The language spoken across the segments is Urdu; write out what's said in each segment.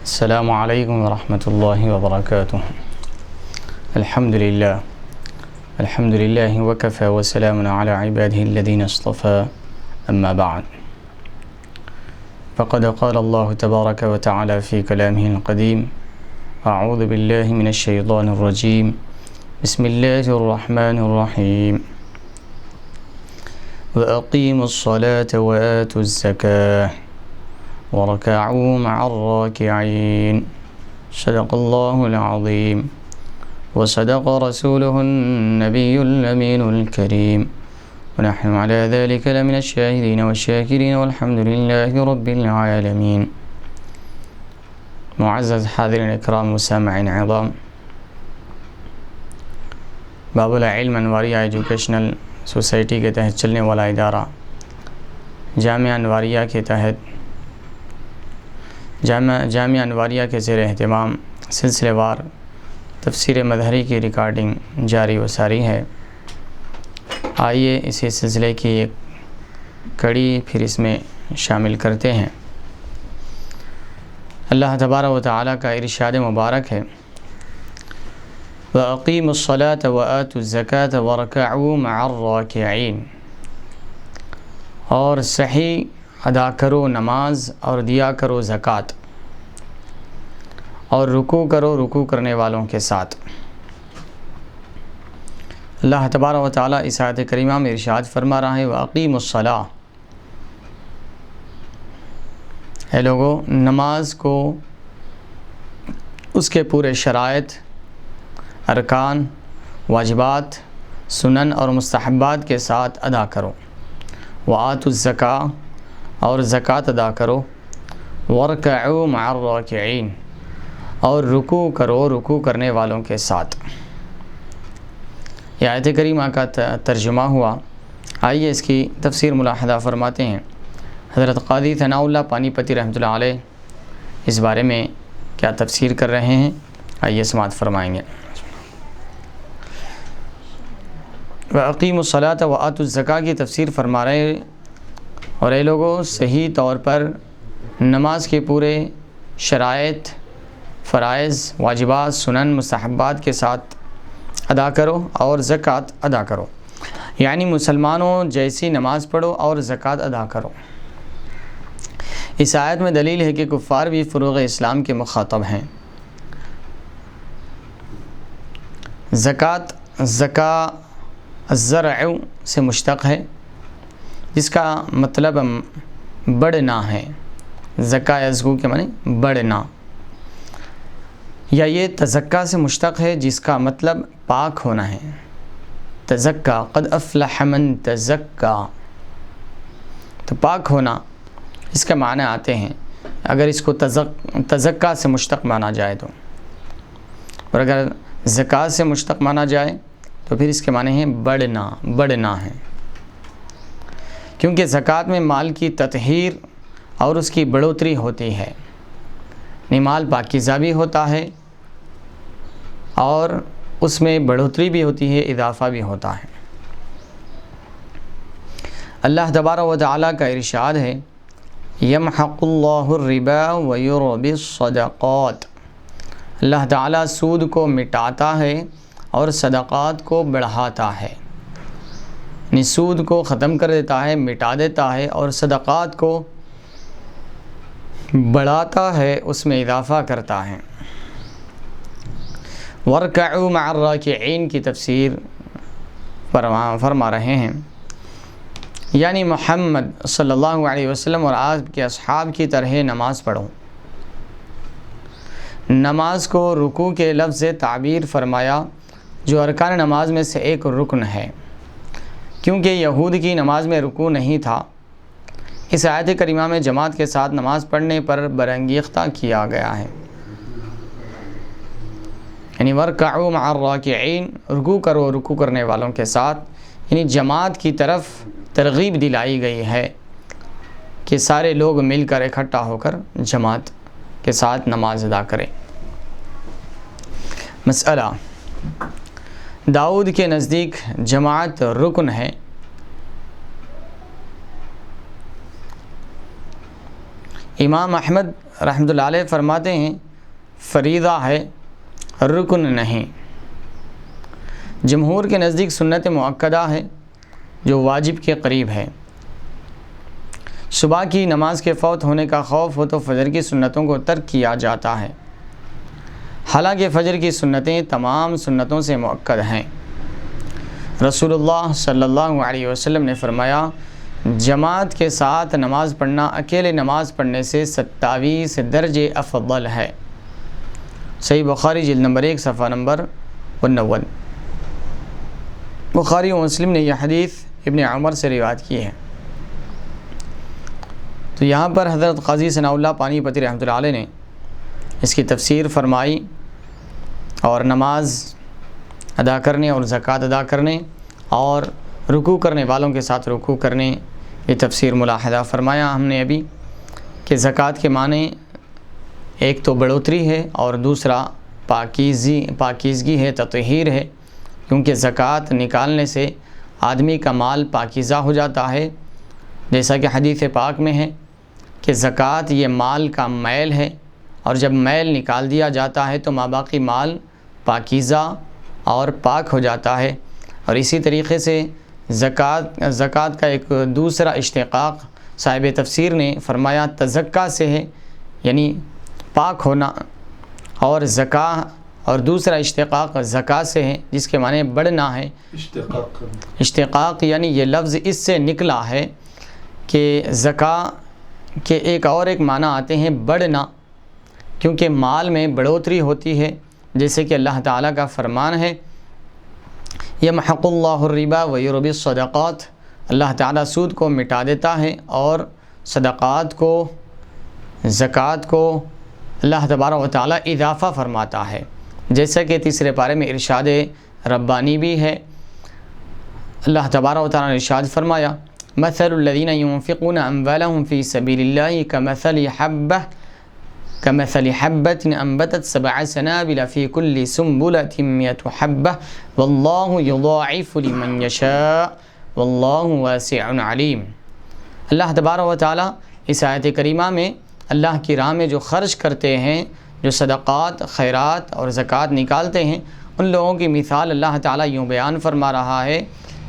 السلام علیکم ورحمۃ اللہ وبرکاتہ۔ الحمد للہ وکفی وسلام علی عبادہ الذین اصطفى، اما بعد فقد قال اللہ تبارک وتعالی فی کلامہ القدیم، اعوذ باللہ من الشیطان الرجیم، بسم اللہ الرحمن الرحیم، وَأَقِيمُوا الصَّلَاةَ وَآتُوا الزَّكَاةَ وَارْكَعُوا مَعَ الرَّاكِعِينَ۔ صدق اللہ العظیم وصدق رسولہ النبی الامین الکریم، ونحن علی ذلک لمن الشاہدین والشاکرین والحمد للہ رب العالمین۔ معزز حاضرین اکرام و سامعین عظام، باب العلم انواریہ ایجوکیشنل سوسائٹی کے تحت چلنے والا ادارہ جامعہ انواریہ کے تحت جامعہ انواریہ کے زیر اہتمام سلسلے وار تفسیر مظہری کی ریکارڈنگ جاری و ساری ہے۔ آئیے اسی سلسلے کی ایک کڑی پھر اس میں شامل کرتے ہیں۔ اللہ تبارک و تعالیٰ کا ارشاد مبارک ہے، وَأَقِيمُوا الصَّلَاةَ وَآتُوا الزَّكَاةَ وَارْكَعُوا مَعَ الرَّاكِعِينَ، اور صحیح ادا کرو نماز اور دیا کرو زکوٰۃ، اور رکوع کرو رکوع کرنے والوں کے ساتھ۔ اللہ تبارک و تعالیٰ اس آیت کریمہ میں ارشاد فرما رہا ہے، وَأَقِيمُوا الصَّلَاةَ، اے لوگو نماز کو اس کے پورے شرائط، ارکان، واجبات، سنن اور مستحبات کے ساتھ ادا کرو۔ وَآتُوا الزَّكَاةَ، اور زکوٰۃ ادا کرو۔ وَارْكَعُوا مَعَ الرَّاكِعِينَ، اور رکوع کرو رکوع کرنے والوں کے ساتھ۔ یہ آیت کریمہ کا ترجمہ ہوا۔ آئیے اس کی تفسیر ملاحظہ فرماتے ہیں۔ حضرت قاضی ثناء اللہ پانی پتی رحمۃ اللہ علیہ اس بارے میں کیا تفسیر کر رہے ہیں، آئیے سماعت فرمائیں گے۔ وَأَقِيمُوا الصَّلَاةَ وَآتُوا الزَّكَاةَ کی تفسیر فرما رہے ہیں، اور اے لوگوں صحیح طور پر نماز کے پورے شرائط، فرائض، واجبات، سنن، مستحبات کے ساتھ ادا کرو اور زکوٰۃ ادا کرو، یعنی مسلمانوں جیسی نماز پڑھو اور زکوٰۃ ادا کرو۔ اس آیت میں دلیل ہے کہ کفار بھی فروغ اسلام کے مخاطب ہیں۔ زکوٰۃ الزرع سے مشتق ہے، جس کا مطلب بڑھنا ہے۔ زکا یزکو کے معنی بڑھنا، یا یہ تزکا سے مشتق ہے جس کا مطلب پاک ہونا ہے۔ تزکا، قد افلح من تزکا، تو پاک ہونا اس کا معنی آتے ہیں اگر اس کو تزکا سے مشتق مانا جائے تو، اور اگر زکات سے مشتق مانا جائے تو پھر اس کے معنی ہیں بڑھنا ہے، کیونکہ زکوٰۃ میں مال کی تطہیر اور اس کی بڑھوتری ہوتی ہے۔ مال پاکیزہ بھی ہوتا ہے اور اس میں بڑھوتری بھی ہوتی ہے، اضافہ بھی ہوتا ہے۔ اللہ تبارک و تعالیٰ کا ارشاد ہے، یمحق اللہ الربا ویربی الصدقات، اللہ تعالیٰ سود کو مٹاتا ہے اور صدقات کو بڑھاتا ہے، یعنی سود کو ختم کر دیتا ہے، مٹا دیتا ہے، اور صدقات کو بڑھاتا ہے، اس میں اضافہ کرتا ہے۔ وَارْكَعُوا مَعَ الرَّاكِعِينَ کی تفسیر فرما رہے ہیں، یعنی محمد صلی اللہ علیہ وسلم اور آپ کے اصحاب کی طرح نماز پڑھو۔ نماز کو رکوع کے لفظ سے تعبیر فرمایا، جو ارکان نماز میں سے ایک رکن ہے، کیونکہ یہود کی نماز میں رکوع نہیں تھا۔ اس آیت کریمہ میں جماعت کے ساتھ نماز پڑھنے پر برانگیختہ کیا گیا ہے، یعنی وَارْكَعُوا مَعَ الرَّاكِعِينَ، رکوع کرو رکوع کرنے والوں کے ساتھ، یعنی جماعت کی طرف ترغیب دلائی گئی ہے کہ سارے لوگ مل کر اکٹھا ہو کر جماعت کے ساتھ نماز ادا کریں۔ مسئلہ، داؤد کے نزدیک جماعت رکن ہے، امام احمد رحمۃ اللہ علیہ فرماتے ہیں فریضہ ہے، رکن نہیں۔ جمہور کے نزدیک سنت مؤکدہ ہے جو واجب کے قریب ہے۔ صبح کی نماز کے فوت ہونے کا خوف ہو تو فجر کی سنتوں کو ترک کیا جاتا ہے، حالانکہ فجر کی سنتیں تمام سنتوں سے مؤکد ہیں۔ رسول اللہ صلی اللہ علیہ وسلم نے فرمایا جماعت کے ساتھ نماز پڑھنا اکیلے نماز پڑھنے سے 27 درجے افضل ہے۔ صحیح بخاری جلد نمبر 1 صفحہ نمبر 59۔ بخاری و مسلم نے یہ حدیث ابن عمر سے روایت کی ہے۔ تو یہاں پر حضرت قاضی ثناء اللہ پانی پتی رحمۃ اللہ علیہ نے اس کی تفسیر فرمائی اور نماز ادا کرنے اور زکوٰۃ ادا کرنے اور رکوع کرنے والوں کے ساتھ رکوع کرنے یہ تفسیر ملاحظہ فرمایا ہم نے ابھی کہ زکوٰۃ کے معنی ایک تو بڑھوتری ہے اور دوسرا پاکیزگی ہے، تطہیر ہے، کیونکہ زکوٰۃ نکالنے سے آدمی کا مال پاکیزہ ہو جاتا ہے، جیسا کہ حدیث پاک میں ہے کہ زکوٰۃ یہ مال کا میل ہے، اور جب میل نکال دیا جاتا ہے تو ماباقی مال پاکیزہ اور پاک ہو جاتا ہے۔ اور اسی طریقے سے زکوٰۃ کا ایک دوسرا اشتقاق صاحب تفسیر نے فرمایا تزکا سے ہے، یعنی پاک ہونا، اور اور دوسرا اشتقاق زکا سے ہے جس کے معنی بڑھنا ہے۔ اشتقاق یعنی یہ لفظ اس سے نکلا ہے کہ زکا کے ایک معنی آتے ہیں بڑھنا، کیونکہ مال میں بڑھوتری ہوتی ہے، جیسے کہ اللہ تعالیٰ کا فرمان ہے یمحق اللہ الربا ویربی الصدقات، اللہ تعالیٰ سود کو مٹا دیتا ہے اور صدقات کو، زکوٰۃ کو اللہ تبارک و تعالیٰ اضافہ فرماتا ہے، جیسا کہ تیسرے پارے میں ارشاد ربانی بھی ہے۔ اللہ تبارک و تعالیٰ نے ارشاد فرمایا مثل الذین ينفقون اموالهم فی سبیل اللہ كمثل حبة انبتت 7 سنابل في كل سنبلة 100 حبة واللہ یضاعف لمن یشاء واللہ واسع علیم۔ اللہ تبارک و تعالیٰ اس آیت کریمہ میں اللہ کی راہ میں جو خرچ کرتے ہیں، جو صدقات، خیرات اور زکوٰۃ نکالتے ہیں، ان لوگوں کی مثال اللہ تعالیٰ یوں بیان فرما رہا ہے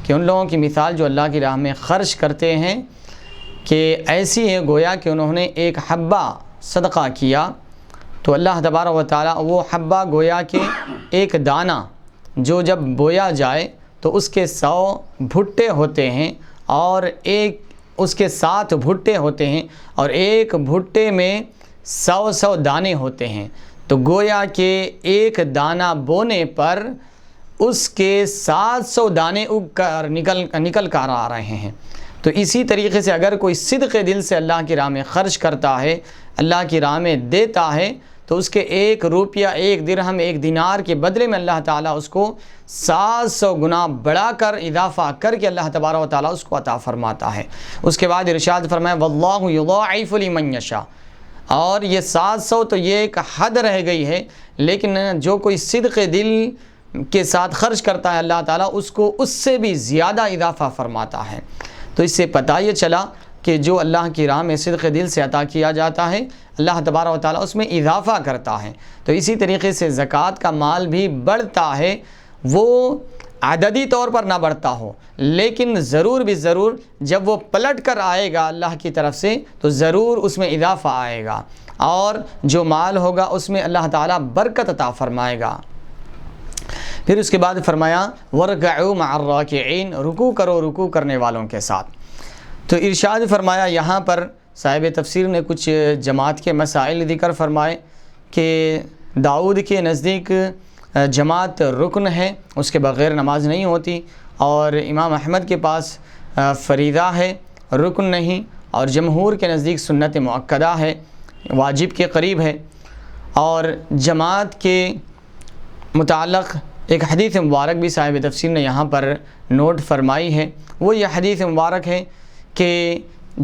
کہ ان لوگوں کی مثال جو اللہ کی راہ میں خرچ کرتے ہیں کہ ایسی ہے گویا کہ انہوں نے ایک حبہ صدقہ کیا، تو اللہ تبارک و تعالیٰ وہ حبہ گویا کہ ایک دانہ جو جب بویا جائے تو اس کے 100 بھٹے ہوتے ہیں اور اس کے 7 بھٹے ہوتے ہیں اور ایک بھٹے میں 100 دانے ہوتے ہیں، تو گویا کہ ایک دانہ بونے پر اس کے 700 دانے اگ کر نکل کر آ رہے ہیں۔ تو اسی طریقے سے اگر کوئی صدق دل سے اللہ کی راہ میں خرچ کرتا ہے، اللہ کی راہ میں دیتا ہے، تو اس کے 1 روپیہ، 1 درہم، 1 دینار کے بدلے میں اللہ تعالیٰ اس کو 700 گنا بڑھا کر اضافہ کر کے اللہ تبارک و تعالیٰ اس کو عطا فرماتا ہے۔ اس کے بعد ارشاد فرمایا واللہ یضاعف لمن یشاء، اور یہ 700 تو یہ ایک حد رہ گئی ہے، لیکن جو کوئی صدق دل کے ساتھ خرچ کرتا ہے اللہ تعالیٰ اس کو اس سے بھی زیادہ اضافہ فرماتا ہے۔ تو اس سے پتہ یہ چلا کہ جو اللہ کی راہ میں صدق دل سے عطا کیا جاتا ہے اللہ تبارک و تعالیٰ اس میں اضافہ کرتا ہے۔ تو اسی طریقے سے زکوٰۃ کا مال بھی بڑھتا ہے، وہ عددی طور پر نہ بڑھتا ہو، لیکن ضرور بھی ضرور جب وہ پلٹ کر آئے گا اللہ کی طرف سے تو ضرور اس میں اضافہ آئے گا، اور جو مال ہوگا اس میں اللہ تعالیٰ برکت عطا فرمائے گا۔ پھر اس کے بعد فرمایا وَارْكَعُوا مَعَ الرَّاكِعِينَ، رکوع کرو رکوع کرنے والوں کے ساتھ۔ تو ارشاد فرمایا یہاں پر صاحب تفسیر نے کچھ جماعت کے مسائل ذکر فرمائے کہ داؤد کے نزدیک جماعت رکن ہے، اس کے بغیر نماز نہیں ہوتی، اور امام احمد کے پاس فریضہ ہے، رکن نہیں، اور جمہور کے نزدیک سنت مؤکدہ ہے، واجب کے قریب ہے۔ اور جماعت کے متعلق ایک حدیث مبارک بھی صاحب تفسیر نے یہاں پر نوٹ فرمائی ہے، وہ یہ حدیث مبارک ہے کہ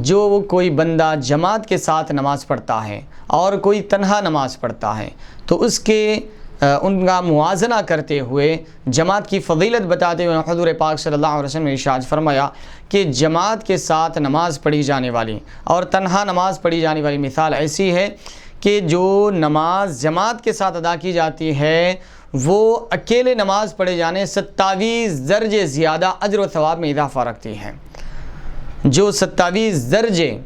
جو کوئی بندہ جماعت کے ساتھ نماز پڑھتا ہے اور کوئی تنہا نماز پڑھتا ہے تو اس کے ان کا موازنہ کرتے ہوئے جماعت کی فضیلت بتاتے ہوئے حضور پاک صلی اللہ علیہ وسلم نے ارشاد فرمایا کہ جماعت کے ساتھ نماز پڑھی جانے والی اور تنہا نماز پڑھی جانے والی مثال ایسی ہے کہ جو نماز جماعت کے ساتھ ادا کی جاتی ہے وہ اکیلے نماز پڑھے جانے 27 درجے زیادہ اجر و ثواب میں اضافہ رکھتی ہے۔ جو 27 درجے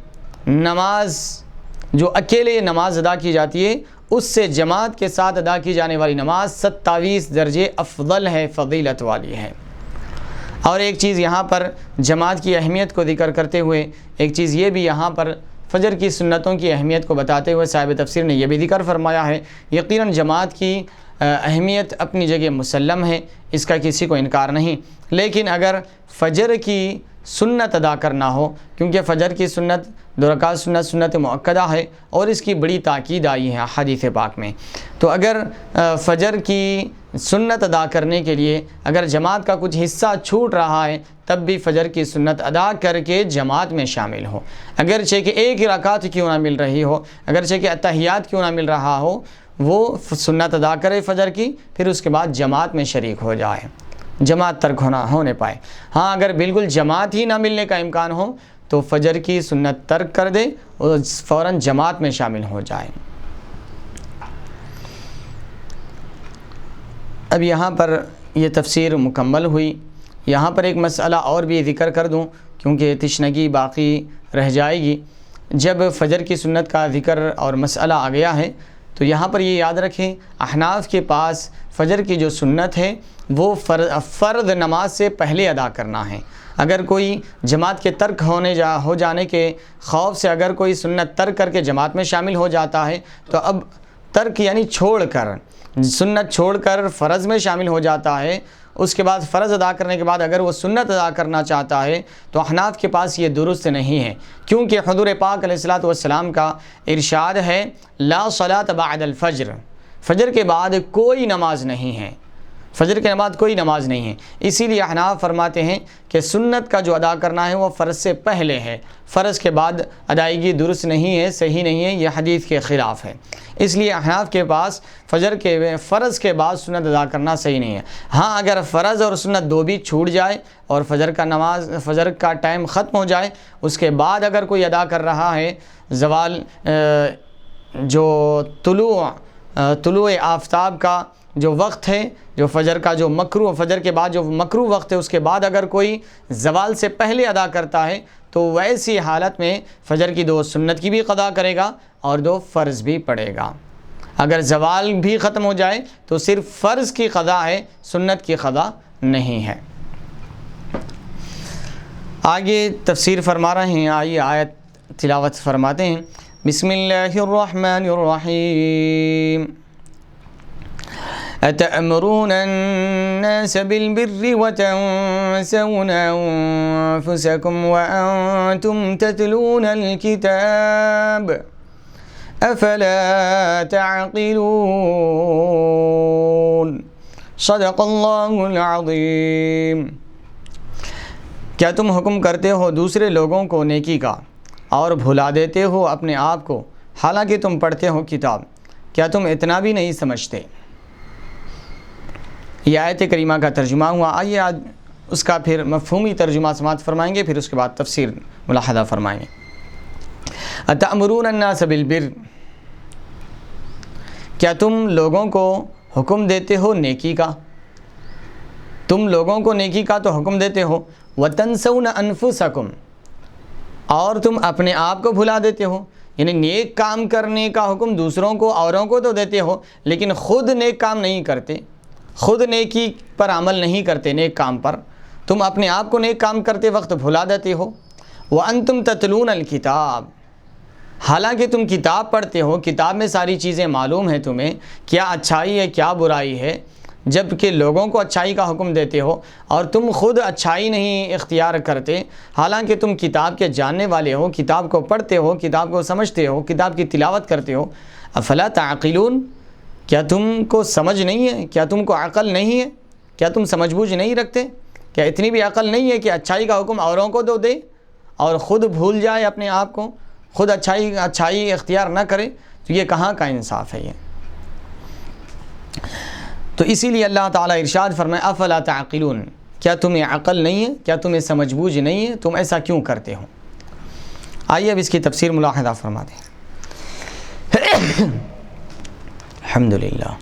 نماز جو اکیلے نماز ادا کی جاتی ہے اس سے جماعت کے ساتھ ادا کی جانے والی نماز 27 درجے افضل ہے، فضیلت والی ہے۔ اور ایک چیز یہاں پر جماعت کی اہمیت کو ذکر کرتے ہوئے ایک چیز یہ بھی یہاں پر فجر کی سنتوں کی اہمیت کو بتاتے ہوئے صاحب تفسیر نے یہ بھی ذکر فرمایا ہے، یقیناً جماعت کی اہمیت اپنی جگہ مسلم ہے، اس کا کسی کو انکار نہیں، لیکن اگر فجر کی سنت ادا کرنا ہو، کیونکہ فجر کی سنت 2 رکعت سنت مؤکدہ ہے اور اس کی بڑی تاکید آئی ہے حدیث پاک میں، تو اگر فجر کی سنت ادا کرنے کے لیے اگر جماعت کا کچھ حصہ چھوٹ رہا ہے تب بھی فجر کی سنت ادا کر کے جماعت میں شامل ہو، اگرچہ کہ ایک ہی رکعت کیوں نہ مل رہی ہو، اگرچہ کہ اتحیات کیوں نہ مل رہا ہو، وہ سنت ادا کرے فجر کی، پھر اس کے بعد جماعت میں شریک ہو جائے، جماعت ترک ہونے پائے۔ ہاں اگر بالکل جماعت ہی نہ ملنے کا امکان ہو تو فجر کی سنت ترک کر دے اور فوراً جماعت میں شامل ہو جائے۔ اب یہاں پر یہ تفسیر مکمل ہوئی، یہاں پر ایک مسئلہ اور بھی ذکر کر دوں کیونکہ تشنگی باقی رہ جائے گی۔ جب فجر کی سنت کا ذکر اور مسئلہ آ گیا ہے تو یہاں پر یہ یاد رکھیں، احناف کے پاس فجر کی جو سنت ہے وہ فرض نماز سے پہلے ادا کرنا ہے۔ اگر کوئی جماعت کے ترک ہو جانے کے خوف سے اگر کوئی سنت ترک کر کے جماعت میں شامل ہو جاتا ہے تو اب ترک یعنی چھوڑ کر، سنت چھوڑ کر فرض میں شامل ہو جاتا ہے، اس کے بعد فرض ادا کرنے کے بعد اگر وہ سنت ادا کرنا چاہتا ہے تو احناف کے پاس یہ درست نہیں ہے، کیونکہ حضور پاک علیہ الصلوۃ والسلام کا ارشاد ہے لا صلاۃ بعد الفجر، فجر کے بعد کوئی نماز نہیں ہے، فجر کے بعد کوئی نماز نہیں ہے۔ اسی لیے احناف فرماتے ہیں کہ سنت کا جو ادا کرنا ہے وہ فرض سے پہلے ہے، فرض کے بعد ادائیگی درست نہیں ہے، صحیح نہیں ہے، یہ حدیث کے خلاف ہے، اس لیے احناف کے پاس فرض کے بعد سنت ادا کرنا صحیح نہیں ہے۔ ہاں اگر فرض اور سنت دو بھی چھوٹ جائے اور فجر کا ٹائم ختم ہو جائے، اس کے بعد اگر کوئی ادا کر رہا ہے، زوال جو طلوع آفتاب کا جو وقت ہے، جو فجر کا جو فجر کے بعد جو مکروہ وقت ہے، اس کے بعد اگر کوئی زوال سے پہلے ادا کرتا ہے تو ویسی حالت میں فجر کی 2 سنت کی بھی قضا کرے گا اور 2 فرض بھی پڑے گا۔ اگر زوال بھی ختم ہو جائے تو صرف فرض کی قضا ہے، سنت کی قضا نہیں ہے۔ آگے تفسیر فرما رہے ہیں، آئیے آیت تلاوت فرماتے ہیں۔ بسم اللہ الرحمن الرحیم۔ أتأمرون الناس بالبر وتنسون أنفسكم وأنتم تتلون الكتاب أفلا تعقلون صدق اللہ العظیم۔ کیا تم حکم کرتے ہو دوسرے لوگوں کو نیکی کا اور بھلا دیتے ہو اپنے آپ کو، حالانکہ تم پڑھتے ہو کتاب، کیا تم اتنا بھی نہیں سمجھتے؟ یہ آیت کریمہ کا ترجمہ ہوا۔ آئیے آج اس کا پھر مفہومی ترجمہ سماعت فرمائیں گے، پھر اس کے بعد تفسیر ملاحظہ فرمائیں گے۔ اتأمرون الناس بالبر، کیا تم لوگوں کو حکم دیتے ہو نیکی کا، تم لوگوں کو نیکی کا تو حکم دیتے ہو، وتنسون انفسکم، اور تم اپنے آپ کو بھلا دیتے ہو، یعنی نیک کام کرنے کا حکم دوسروں کو، اوروں کو تو دیتے ہو لیکن خود نیک کام نہیں کرتے، خود نیکی پر عمل نہیں کرتے، نیک کام پر تم اپنے آپ کو نیک کام کرتے وقت بھلا دیتے ہو۔ وَأَنْتُمْ تَتْلُونَ الْكِتَابَ، حالانکہ تم کتاب پڑھتے ہو، کتاب میں ساری چیزیں معلوم ہیں تمہیں، کیا اچھائی ہے کیا برائی ہے، جبکہ لوگوں کو اچھائی کا حکم دیتے ہو اور تم خود اچھائی نہیں اختیار کرتے، حالانکہ تم کتاب کے جاننے والے ہو، کتاب کو پڑھتے ہو، کتاب کو سمجھتے ہو، کتاب کی تلاوت کرتے ہو۔ افلا تعقلون، کیا تم کو سمجھ نہیں ہے، کیا تم کو عقل نہیں ہے، کیا تم سمجھ بوجھ نہیں رکھتے، کیا اتنی بھی عقل نہیں ہے کہ اچھائی کا حکم اوروں کو دو دے اور خود بھول جائے اپنے آپ کو، خود اچھائی اختیار نہ کرے؟ تو یہ کہاں کا انصاف ہے یہ؟ تو اسی لیے اللہ تعالیٰ ارشاد فرمائے افلا تعقلون، کیا تمہیں عقل نہیں ہے، کیا تمہیں سمجھ بوجھ نہیں ہے، تم ایسا کیوں کرتے ہو؟ آئیے اب اس کی تفسیر ملاحظہ فرما دیں۔ الحمدللہ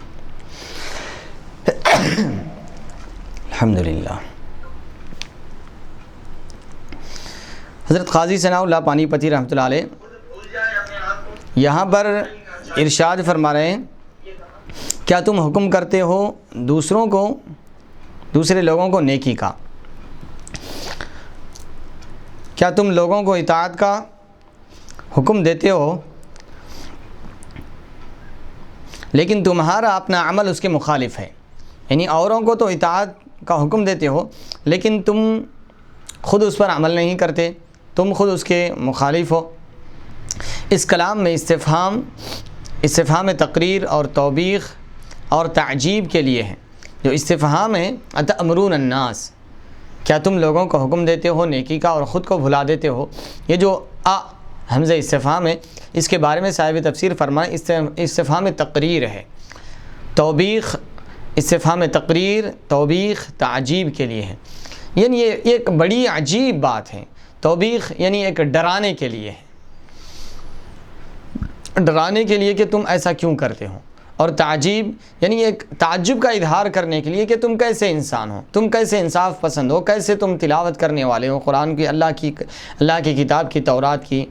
الحمدللہ۔ حضرت قاضی ثناء اللہ پانی پتی رحمۃ اللہ علیہ یہاں پر ارشاد فرما رہے ہیں کیا تم حکم کرتے ہو دوسرے لوگوں کو نیکی کا، کیا تم لوگوں کو اطاعت کا حکم دیتے ہو لیکن تمہارا اپنا عمل اس کے مخالف ہے، یعنی اوروں کو تو اطاعت کا حکم دیتے ہو لیکن تم خود اس پر عمل نہیں کرتے، تم خود اس کے مخالف ہو۔ اس کلام میں استفہام تقریر اور توبیخ اور تعجیب کے لیے ہے۔ جو استفہام ہے اتأمرون الناس، کیا تم لوگوں کو حکم دیتے ہو نیکی کا اور خود کو بھلا دیتے ہو، یہ جو حمزہ استفہام ہے اس کے بارے میں صاحب تفسیر فرمائے استفہام تقریر ہے، توبیخ استفہام تقریر توبیخ تعجیب کے لیے ہے، یعنی یہ ایک بڑی عجیب بات ہے۔ توبیخ یعنی ایک ڈرانے کے لیے ہے، ڈرانے کے لیے کہ تم ایسا کیوں کرتے ہو، اور تعجیب یعنی ایک تعجب کا اظہار کرنے کے لیے کہ تم کیسے انسان ہو، تم کیسے انصاف پسند ہو، کیسے تم تلاوت کرنے والے ہو قرآن کی، اللہ کی کتاب کی، تورات کی،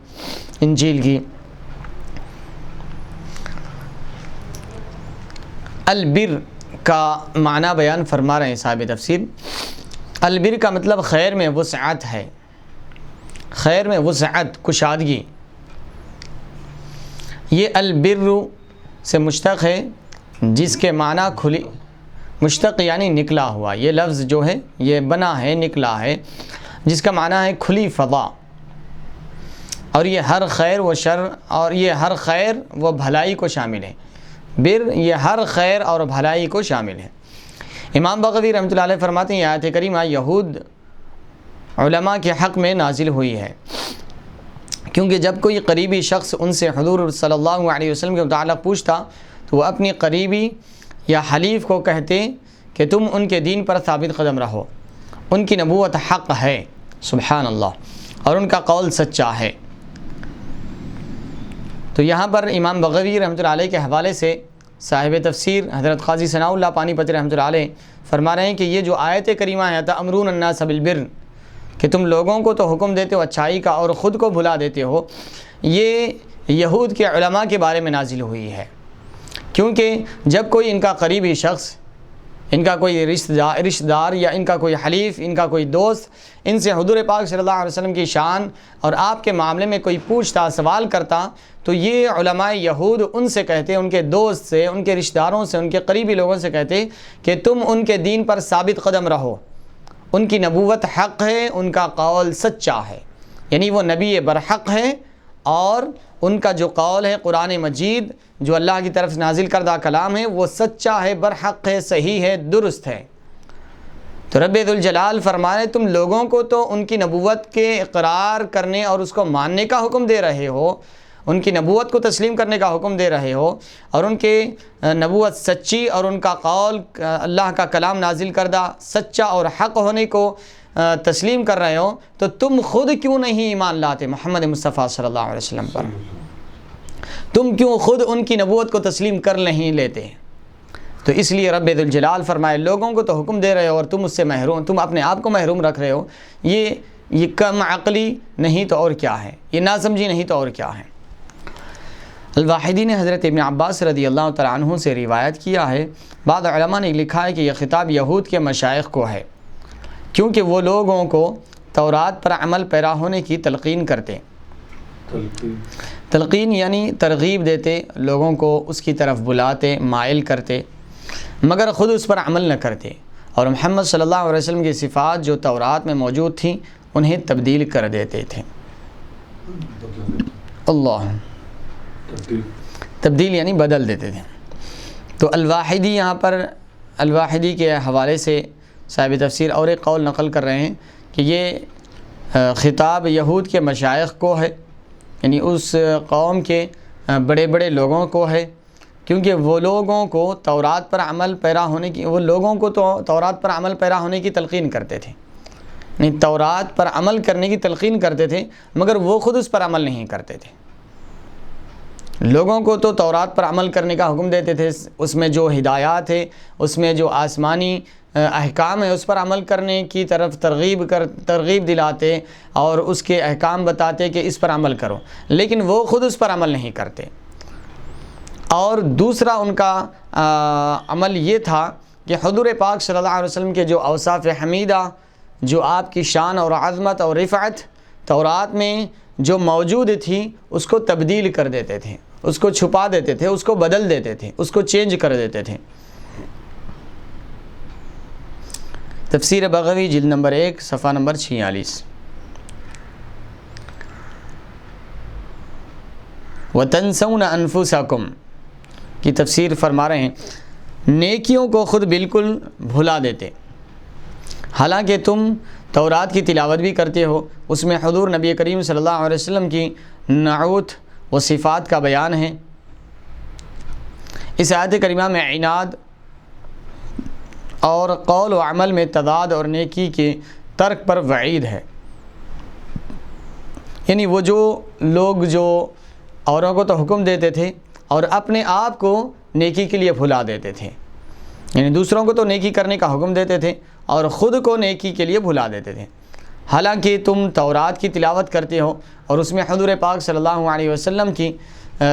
انجیل کی۔ البر کا معنی بیان فرما رہے ہیں صاحب تفسیر۔ البر کا مطلب خیر میں وسعت ہے، خیر میں وسعت، کشادگی۔ یہ البر سے مشتق ہے جس کے معنی کھلی، مشتق یعنی نکلا ہوا، یہ لفظ جو ہے یہ بنا ہے، نکلا ہے، جس کا معنی ہے کھلی فضا، اور یہ ہر خیر و شر اور یہ ہر خیر و بھلائی کو شامل ہے۔ بر یہ ہر خیر اور بھلائی کو شامل ہے۔ امام بغوی رحمۃ اللہ علیہ فرماتے ہیں آیت کریمہ یہود علماء کے حق میں نازل ہوئی ہے، کیونکہ جب کوئی قریبی شخص ان سے حضور صلی اللہ علیہ وسلم کے متعلق پوچھتا تو وہ اپنی قریبی یا حلیف کو کہتے کہ تم ان کے دین پر ثابت قدم رہو، ان کی نبوت حق ہے، سبحان اللہ، اور ان کا قول سچا ہے۔ تو یہاں پر امام بغوی رحمۃ اللہ علیہ کے حوالے سے صاحب تفسیر حضرت قاضی ثناء اللہ پانی پتی رحمۃ اللہ علیہ فرما رہے ہیں کہ یہ جو آیت کریمہ ہے تأمرون الناس بالبر، کہ تم لوگوں کو تو حکم دیتے ہو اچھائی کا اور خود کو بھلا دیتے ہو، یہ یہود کے علماء کے بارے میں نازل ہوئی ہے، کیونکہ جب کوئی ان کا قریبی شخص، ان کا کوئی رشتہ دار یا ان کا کوئی حلیف، ان کا کوئی دوست ان سے حضور پاک صلی اللہ علیہ وسلم کی شان اور آپ کے معاملے میں کوئی پوچھتا، سوال کرتا، تو یہ علماء یہود ان سے کہتے، ان کے دوست سے، ان کے رشتہ داروں سے، ان کے قریبی لوگوں سے کہتے کہ تم ان کے دین پر ثابت قدم رہو، ان کی نبوت حق ہے، ان کا قول سچا ہے، یعنی وہ نبی برحق ہے، اور ان کا جو قول ہے قرآن مجید جو اللہ کی طرف سے نازل کردہ کلام ہے وہ سچا ہے، برحق ہے، صحیح ہے، درست ہے۔ تو رب ذوالجلال فرمائے تم لوگوں کو تو ان کی نبوت کے اقرار کرنے اور اس کو ماننے کا حکم دے رہے ہو، ان کی نبوت کو تسلیم کرنے کا حکم دے رہے ہو، اور ان کے نبوت سچی اور ان کا قول اللہ کا کلام نازل کردہ سچا اور حق ہونے کو تسلیم کر رہے ہو، تو تم خود کیوں نہیں ایمان لاتے محمد مصطفیٰ صلی اللہ علیہ وسلم پر؟ تم کیوں خود ان کی نبوت کو تسلیم کر نہیں لیتے؟ تو اس لیے رب ذوالجلال فرمائے لوگوں کو تو حکم دے رہے ہو اور تم اس سے محروم، تم اپنے آپ کو محروم رکھ رہے ہو، یہ کم عقلی نہیں تو اور کیا ہے، یہ ناسمجھی نہیں تو اور کیا ہے۔ الواحدی نے حضرت ابن عباس رضی اللہ تعالیٰ عنہ سے روایت کیا ہے، بعض علماء نے لکھا ہے کہ یہ خطاب یہود کے مشائخ کو ہے، کیونکہ وہ لوگوں کو تورات پر عمل پیرا ہونے کی تلقین کرتے، تلقین یعنی ترغیب دیتے، لوگوں کو اس کی طرف بلاتے، مائل کرتے، مگر خود اس پر عمل نہ کرتے، اور محمد صلی اللہ علیہ وسلم کی صفات جو تورات میں موجود تھیں انہیں تبدیل کر دیتے تھے۔ اللہ، تبدیل یعنی بدل دیتے تھے۔ تو الواحدی یہاں پر الواحدی کے حوالے سے صاحب تفسیر اور ایک قول نقل کر رہے ہیں کہ یہ خطاب یہود کے مشائخ کو ہے، یعنی اس قوم کے بڑے بڑے لوگوں کو ہے، کیونکہ وہ لوگوں کو تورات پر عمل پیرا ہونے کی تورات پر عمل پیرا ہونے کی تلقین کرتے تھے، نہیں تورات پر عمل کرنے کی تلقین کرتے تھے، مگر وہ خود اس پر عمل نہیں کرتے تھے۔ لوگوں کو تو تورات پر عمل کرنے کا حکم دیتے تھے، اس میں جو ہدایات ہے، اس میں جو آسمانی احکام ہے، اس پر عمل کرنے کی طرف ترغیب دلاتے اور اس کے احکام بتاتے کہ اس پر عمل کرو، لیکن وہ خود اس پر عمل نہیں کرتے۔ اور دوسرا ان کا عمل یہ تھا کہ حضور پاک صلی اللہ علیہ وسلم کے جو اوصاف حمیدہ، جو آپ کی شان اور عظمت اور رفعت تورات میں جو موجود تھی، اس کو تبدیل کر دیتے تھے، اس کو چھپا دیتے تھے، اس کو بدل دیتے تھے، اس کو چینج کر دیتے تھے۔ تفسیر بغوی جلد نمبر 1 صفحہ نمبر 46۔ وَتَنْسَوْنَ أَنفُسَكُمْ کی تفسیر فرما رہے ہیں نیکیوں کو خود بالکل بھلا دیتے، حالانکہ تم تورات کی تلاوت بھی کرتے ہو، اس میں حضور نبی کریم صلی اللہ علیہ وسلم کی نعوت و صفات کا بیان ہے۔ اس آیت کریمہ میں عناد اور قول و عمل میں تضاد اور نیکی کے ترک پر وعید ہے، یعنی وہ جو لوگ جو اوروں کو تو حکم دیتے تھے اور اپنے آپ کو نیکی کے لیے بھلا دیتے تھے، یعنی دوسروں کو تو نیکی کرنے کا حکم دیتے تھے اور خود کو نیکی کے لیے بھلا دیتے تھے، حالانکہ تم تورات کی تلاوت کرتے ہو اور اس میں حضور پاک صلی اللہ علیہ وسلم کی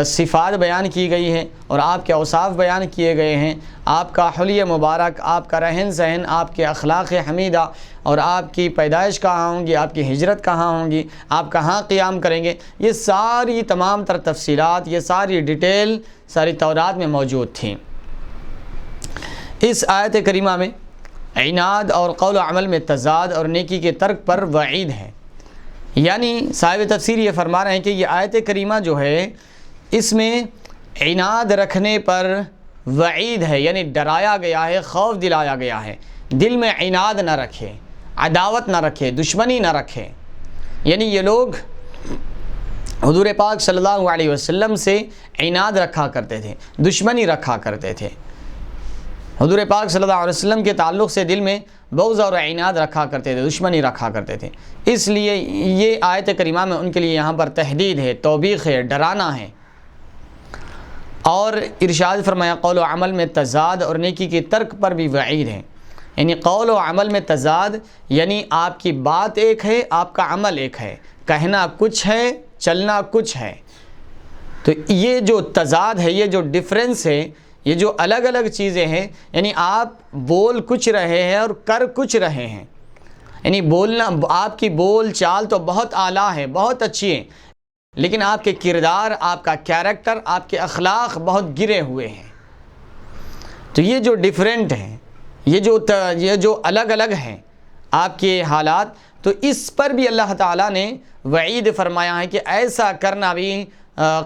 صفات بیان کی گئی ہے اور آپ کے اوصاف بیان کیے گئے ہیں، آپ کا حلیہ مبارک، آپ کا رہن سہن، آپ کے اخلاق حمیدہ اور آپ کی پیدائش کہاں ہوں گی، آپ کی ہجرت کہاں ہوں گی، آپ کہاں قیام کریں گے، یہ ساری تمام تر تفصیلات، یہ ساری ڈیٹیل ساری تورات میں موجود تھیں۔ اس آیت کریمہ میں عناد اور قول و عمل میں تضاد اور نیکی کے ترک پر وعید ہے، یعنی صاحب تفسیر یہ فرما رہے ہیں کہ یہ آیت کریمہ جو ہے اس میں عناد رکھنے پر وعید ہے، یعنی ڈرایا گیا ہے، خوف دلایا گیا ہے، دل میں عناد نہ رکھے، عداوت نہ رکھے، دشمنی نہ رکھے، یعنی یہ لوگ حضور پاک صلی اللہ علیہ وسلم سے عناد رکھا کرتے تھے، دشمنی رکھا کرتے تھے، حضور پاک صلی اللہ علیہ وسلم کے تعلق سے دل میں بغض اور عناد رکھا کرتے تھے، دشمنی رکھا کرتے تھے، اس لیے یہ آیت کریمہ میں ان کے لیے یہاں پر تحدید ہے، توبیخ ہے، ڈرانا ہے۔ اور ارشاد فرمایا قول و عمل میں تضاد اور نیکی کے ترک پر بھی وعید ہے، یعنی قول و عمل میں تضاد یعنی آپ کی بات ایک ہے، آپ کا عمل ایک ہے، کہنا کچھ ہے، چلنا کچھ ہے، تو یہ جو تضاد ہے، یہ جو ڈفرینس ہے، یہ جو الگ الگ چیزیں ہیں، یعنی آپ بول کچھ رہے ہیں اور کر کچھ رہے ہیں، یعنی بولنا آپ کی بول چال تو بہت اعلیٰ ہے، بہت اچھی ہے، لیکن آپ کے کردار، آپ کا کیریکٹر، آپ کے اخلاق بہت گرے ہوئے ہیں۔ تو یہ جو ڈیفرنٹ ہیں، یہ جو الگ الگ ہیں آپ کے حالات، تو اس پر بھی اللہ تعالیٰ نے وعید فرمایا ہے کہ ایسا کرنا بھی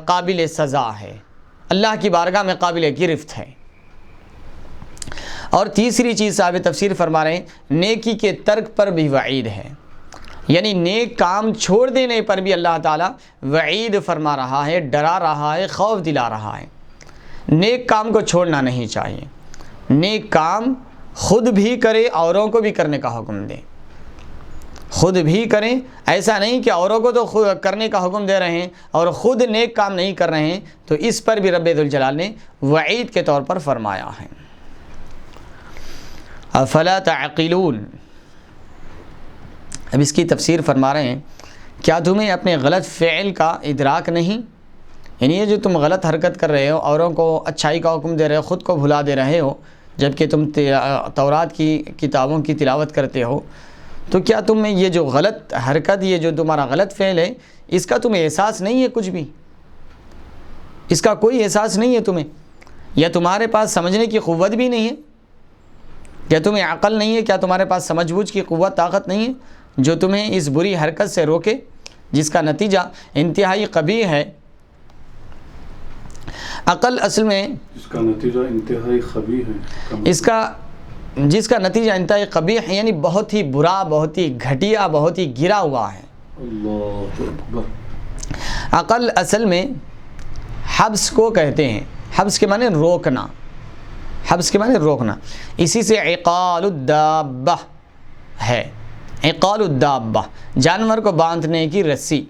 قابل سزا ہے، اللہ کی بارگاہ میں قابل گرفت ہے۔ اور تیسری چیز صاحب تفسیر فرما رہے ہیں نیکی کے ترک پر بھی وعید ہے، یعنی نیک کام چھوڑ دینے پر بھی اللہ تعالیٰ وعید فرما رہا ہے، ڈرا رہا ہے، خوف دلا رہا ہے۔ نیک کام کو چھوڑنا نہیں چاہیے، نیک کام خود بھی کرے، اوروں کو بھی کرنے کا حکم دے، خود بھی کریں، ایسا نہیں کہ اوروں کو تو خود کرنے کا حکم دے رہے ہیں اور خود نیک کام نہیں کر رہے ہیں، تو اس پر بھی رب ذوالجلال نے وعید کے طور پر فرمایا ہے۔ افلا تعقلون، اب اس کی تفسیر فرما رہے ہیں کیا تمہیں اپنے غلط فعل کا ادراک نہیں، یعنی یہ جو تم غلط حرکت کر رہے ہو، اوروں کو اچھائی کا حکم دے رہے ہو، خود کو بھلا دے رہے ہو، جبکہ تم تورات کی کتابوں کی تلاوت کرتے ہو، تو کیا تمہیں یہ جو غلط حرکت، یہ جو تمہارا غلط فعل ہے، اس کا تمہیں احساس نہیں ہے؟ کچھ بھی اس کا کوئی احساس نہیں ہے تمہیں، یا تمہارے پاس سمجھنے کی قوت بھی نہیں ہے؟ کیا تمہیں عقل نہیں ہے؟ کیا تمہارے پاس سمجھ بوجھ کی قوت طاقت نہیں ہے جو تمہیں اس بری حرکت سے روکے جس کا نتیجہ انتہائی قبیح ہے؟ عقل اصل میں اس کا نتیجہ انتہائی قبیح ہے، جس کا نتیجہ انتہائی قبیح ہے، یعنی بہت ہی برا، بہت ہی گھٹیا، بہت ہی گرا ہوا ہے۔ اللہ اکبر۔ عقل اصل میں حبس کو کہتے ہیں، حبس کے معنی روکنا، حبس کے معنی روکنا. اسی سے عقال الدابہ ہے، عقال الدابہ جانور کو باندھنے کی رسی.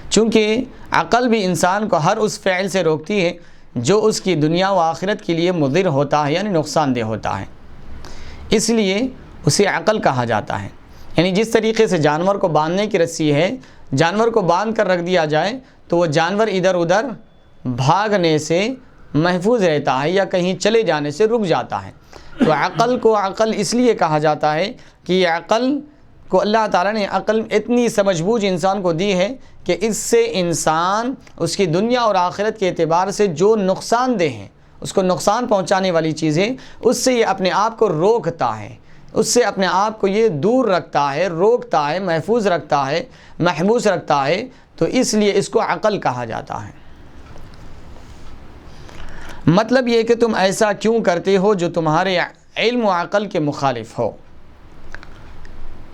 چونکہ عقل بھی انسان کو ہر اس فعل سے روکتی ہے جو اس کی دنیا و آخرت کے لیے مضر ہوتا ہے، یعنی نقصان دہ ہوتا ہے، اس لیے اسے عقل کہا جاتا ہے. یعنی جس طریقے سے جانور کو باندھنے کی رسی ہے، جانور کو باندھ کر رکھ دیا جائے تو وہ جانور ادھر ادھر بھاگنے سے محفوظ رہتا ہے یا کہیں چلے جانے سے رک جاتا ہے. تو عقل کو عقل اس لیے کہا جاتا ہے کہ یہ عقل کو اللہ تعالیٰ نے عقل اتنی سمجھ بوجھ انسان کو دی ہے کہ اس سے انسان اس کی دنیا اور آخرت کے اعتبار سے جو نقصان دہ ہیں، اس کو نقصان پہنچانے والی چیزیں، اس سے یہ اپنے آپ کو روکتا ہے، اس سے اپنے آپ کو یہ دور رکھتا ہے، روکتا ہے، محفوظ رکھتا ہے، محبوس رکھتا ہے. تو اس لیے اس کو عقل کہا جاتا ہے. مطلب یہ کہ تم ایسا کیوں کرتے ہو جو تمہارے علم و عقل کے مخالف ہو.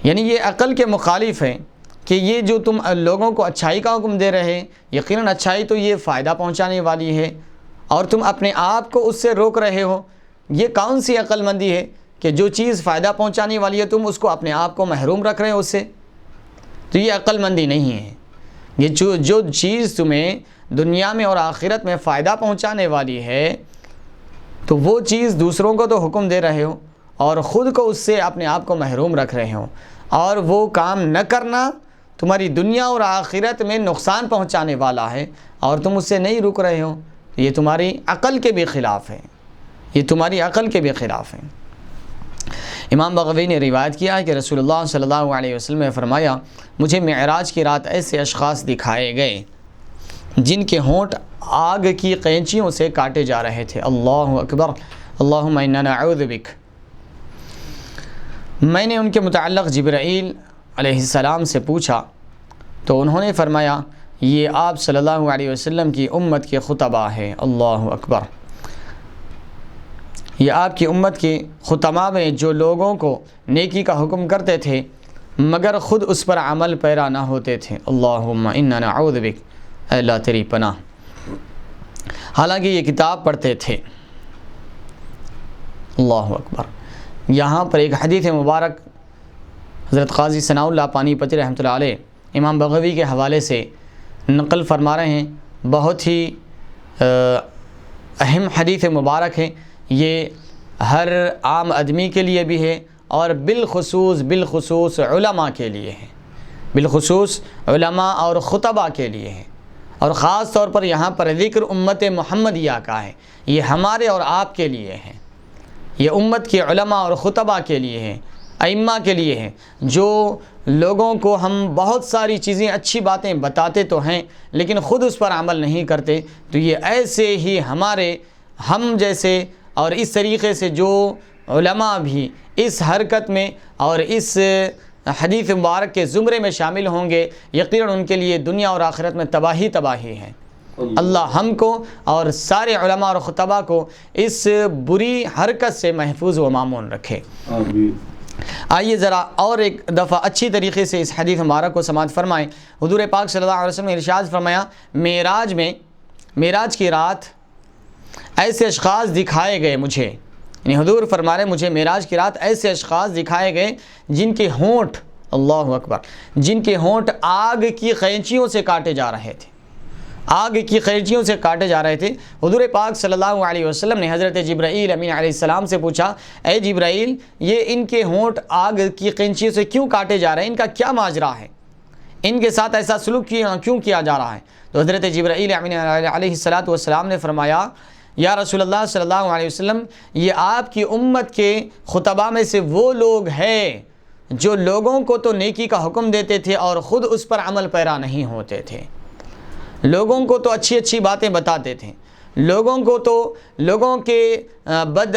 یعنی یہ عقل کے مخالف ہے کہ یہ جو تم لوگوں کو اچھائی کا حکم دے رہے ہیں، یقیناً اچھائی تو یہ فائدہ پہنچانے والی ہے، اور تم اپنے آپ کو اس سے روک رہے ہو. یہ کون سی عقل مندی ہے کہ جو چیز فائدہ پہنچانے والی ہے تم اس کو اپنے آپ کو محروم رکھ رہے ہو اس سے؟ تو یہ عقل مندی نہیں ہے. یہ جو چیز تمہیں دنیا میں اور آخرت میں فائدہ پہنچانے والی ہے تو وہ چیز دوسروں کو تو حکم دے رہے ہو اور خود کو اس سے اپنے آپ کو محروم رکھ رہے ہو، اور وہ کام نہ کرنا تمہاری دنیا اور آخرت میں نقصان پہنچانے والا ہے اور تم اس سے نہیں رک رہے ہو. یہ تمہاری عقل کے بھی خلاف ہے، یہ تمہاری عقل کے بھی خلاف ہے. امام بغوی نے روایت کیا ہے کہ رسول اللہ صلی اللہ علیہ وسلم نے فرمایا، مجھے معراج کی رات ایسے اشخاص دکھائے گئے جن کے ہونٹ آگ کی قینچیوں سے کاٹے جا رہے تھے. اللہ اکبر، اللہم انا نعوذ بک. میں نے ان کے متعلق جبرائیل علیہ السلام سے پوچھا تو انہوں نے فرمایا یہ آپ صلی اللہ علیہ وسلم کی امت کے خطباء ہیں. اللہ اکبر. یہ آپ کی امت کے خطباء میں جو لوگوں کو نیکی کا حکم کرتے تھے مگر خود اس پر عمل پیرا نہ ہوتے تھے. اللہم انا نعوذ بک، اے اللہ تیری پناہ. حالانکہ یہ کتاب پڑھتے تھے. اللہ اکبر. یہاں پر ایک حدیث مبارک حضرت قاضی ثناء اللہ پانی پتی رحمۃ اللہ علیہ امام بغوی کے حوالے سے نقل فرما رہے ہیں. بہت ہی اہم حدیث مبارک ہے. یہ ہر عام آدمی کے لیے بھی ہے اور بالخصوص علماء کے لیے ہے، بالخصوص علماء اور خطباء کے لیے ہے. اور خاص طور پر یہاں پر ذکر امت محمدیہ کا ہے. یہ ہمارے اور آپ کے لیے ہے، یہ امت کے علماء اور خطباء کے لیے ہے، ائمہ کے لیے ہے، جو لوگوں کو ہم بہت ساری چیزیں اچھی باتیں بتاتے تو ہیں لیکن خود اس پر عمل نہیں کرتے. تو یہ ایسے ہی ہم جیسے اور اس طریقے سے جو علماء بھی اس حرکت میں اور اس حدیث مبارک کے زمرے میں شامل ہوں گے، یقیناً ان کے لیے دنیا اور آخرت میں تباہی ہے. اللہ ہم کو اور سارے علماء اور خطباء کو اس بری حرکت سے محفوظ و مامون رکھے. آئیے ذرا اور ایک دفعہ اچھی طریقے سے اس حدیث مبارک کو سماعت فرمائیں. حضور پاک صلی اللہ علیہ وسلم نے ارشاد فرمایا، معراج کی رات ایسے اشخاص دکھائے گئے مجھے، یعنی حضور فرما رہے مجھے معراج کی رات ایسے اشخاص دکھائے گئے جن کے ہونٹ، اللہ اکبر، جن کے ہونٹ آگ کی قینچیوں سے کاٹے جا رہے تھے، آگ کی قینچیوں سے کاٹے جا رہے تھے. حضور پاک صلی اللہ علیہ وسلم نے حضرت جبرائیل امین علیہ السلام سے پوچھا، اے جبرائیل یہ ان کے ہونٹ آگ کی قینچیوں سے کیوں کاٹے جا رہے ہیں، ان کا کیا ماجرا ہے، ان کے ساتھ ایسا سلوک کیوں کیا جا رہا ہے؟ تو حضرت جبرائیل امین علیہ السلام نے فرمایا، یا رسول اللہ صلی اللہ علیہ وسلم، یہ آپ کی امت کے خطباء میں سے وہ لوگ ہیں جو لوگوں کو تو نیکی کا حکم دیتے تھے اور خود اس پر عمل پیرا نہیں ہوتے تھے. لوگوں کو تو اچھی باتیں بتاتے تھے، لوگوں کو تو لوگوں کے بد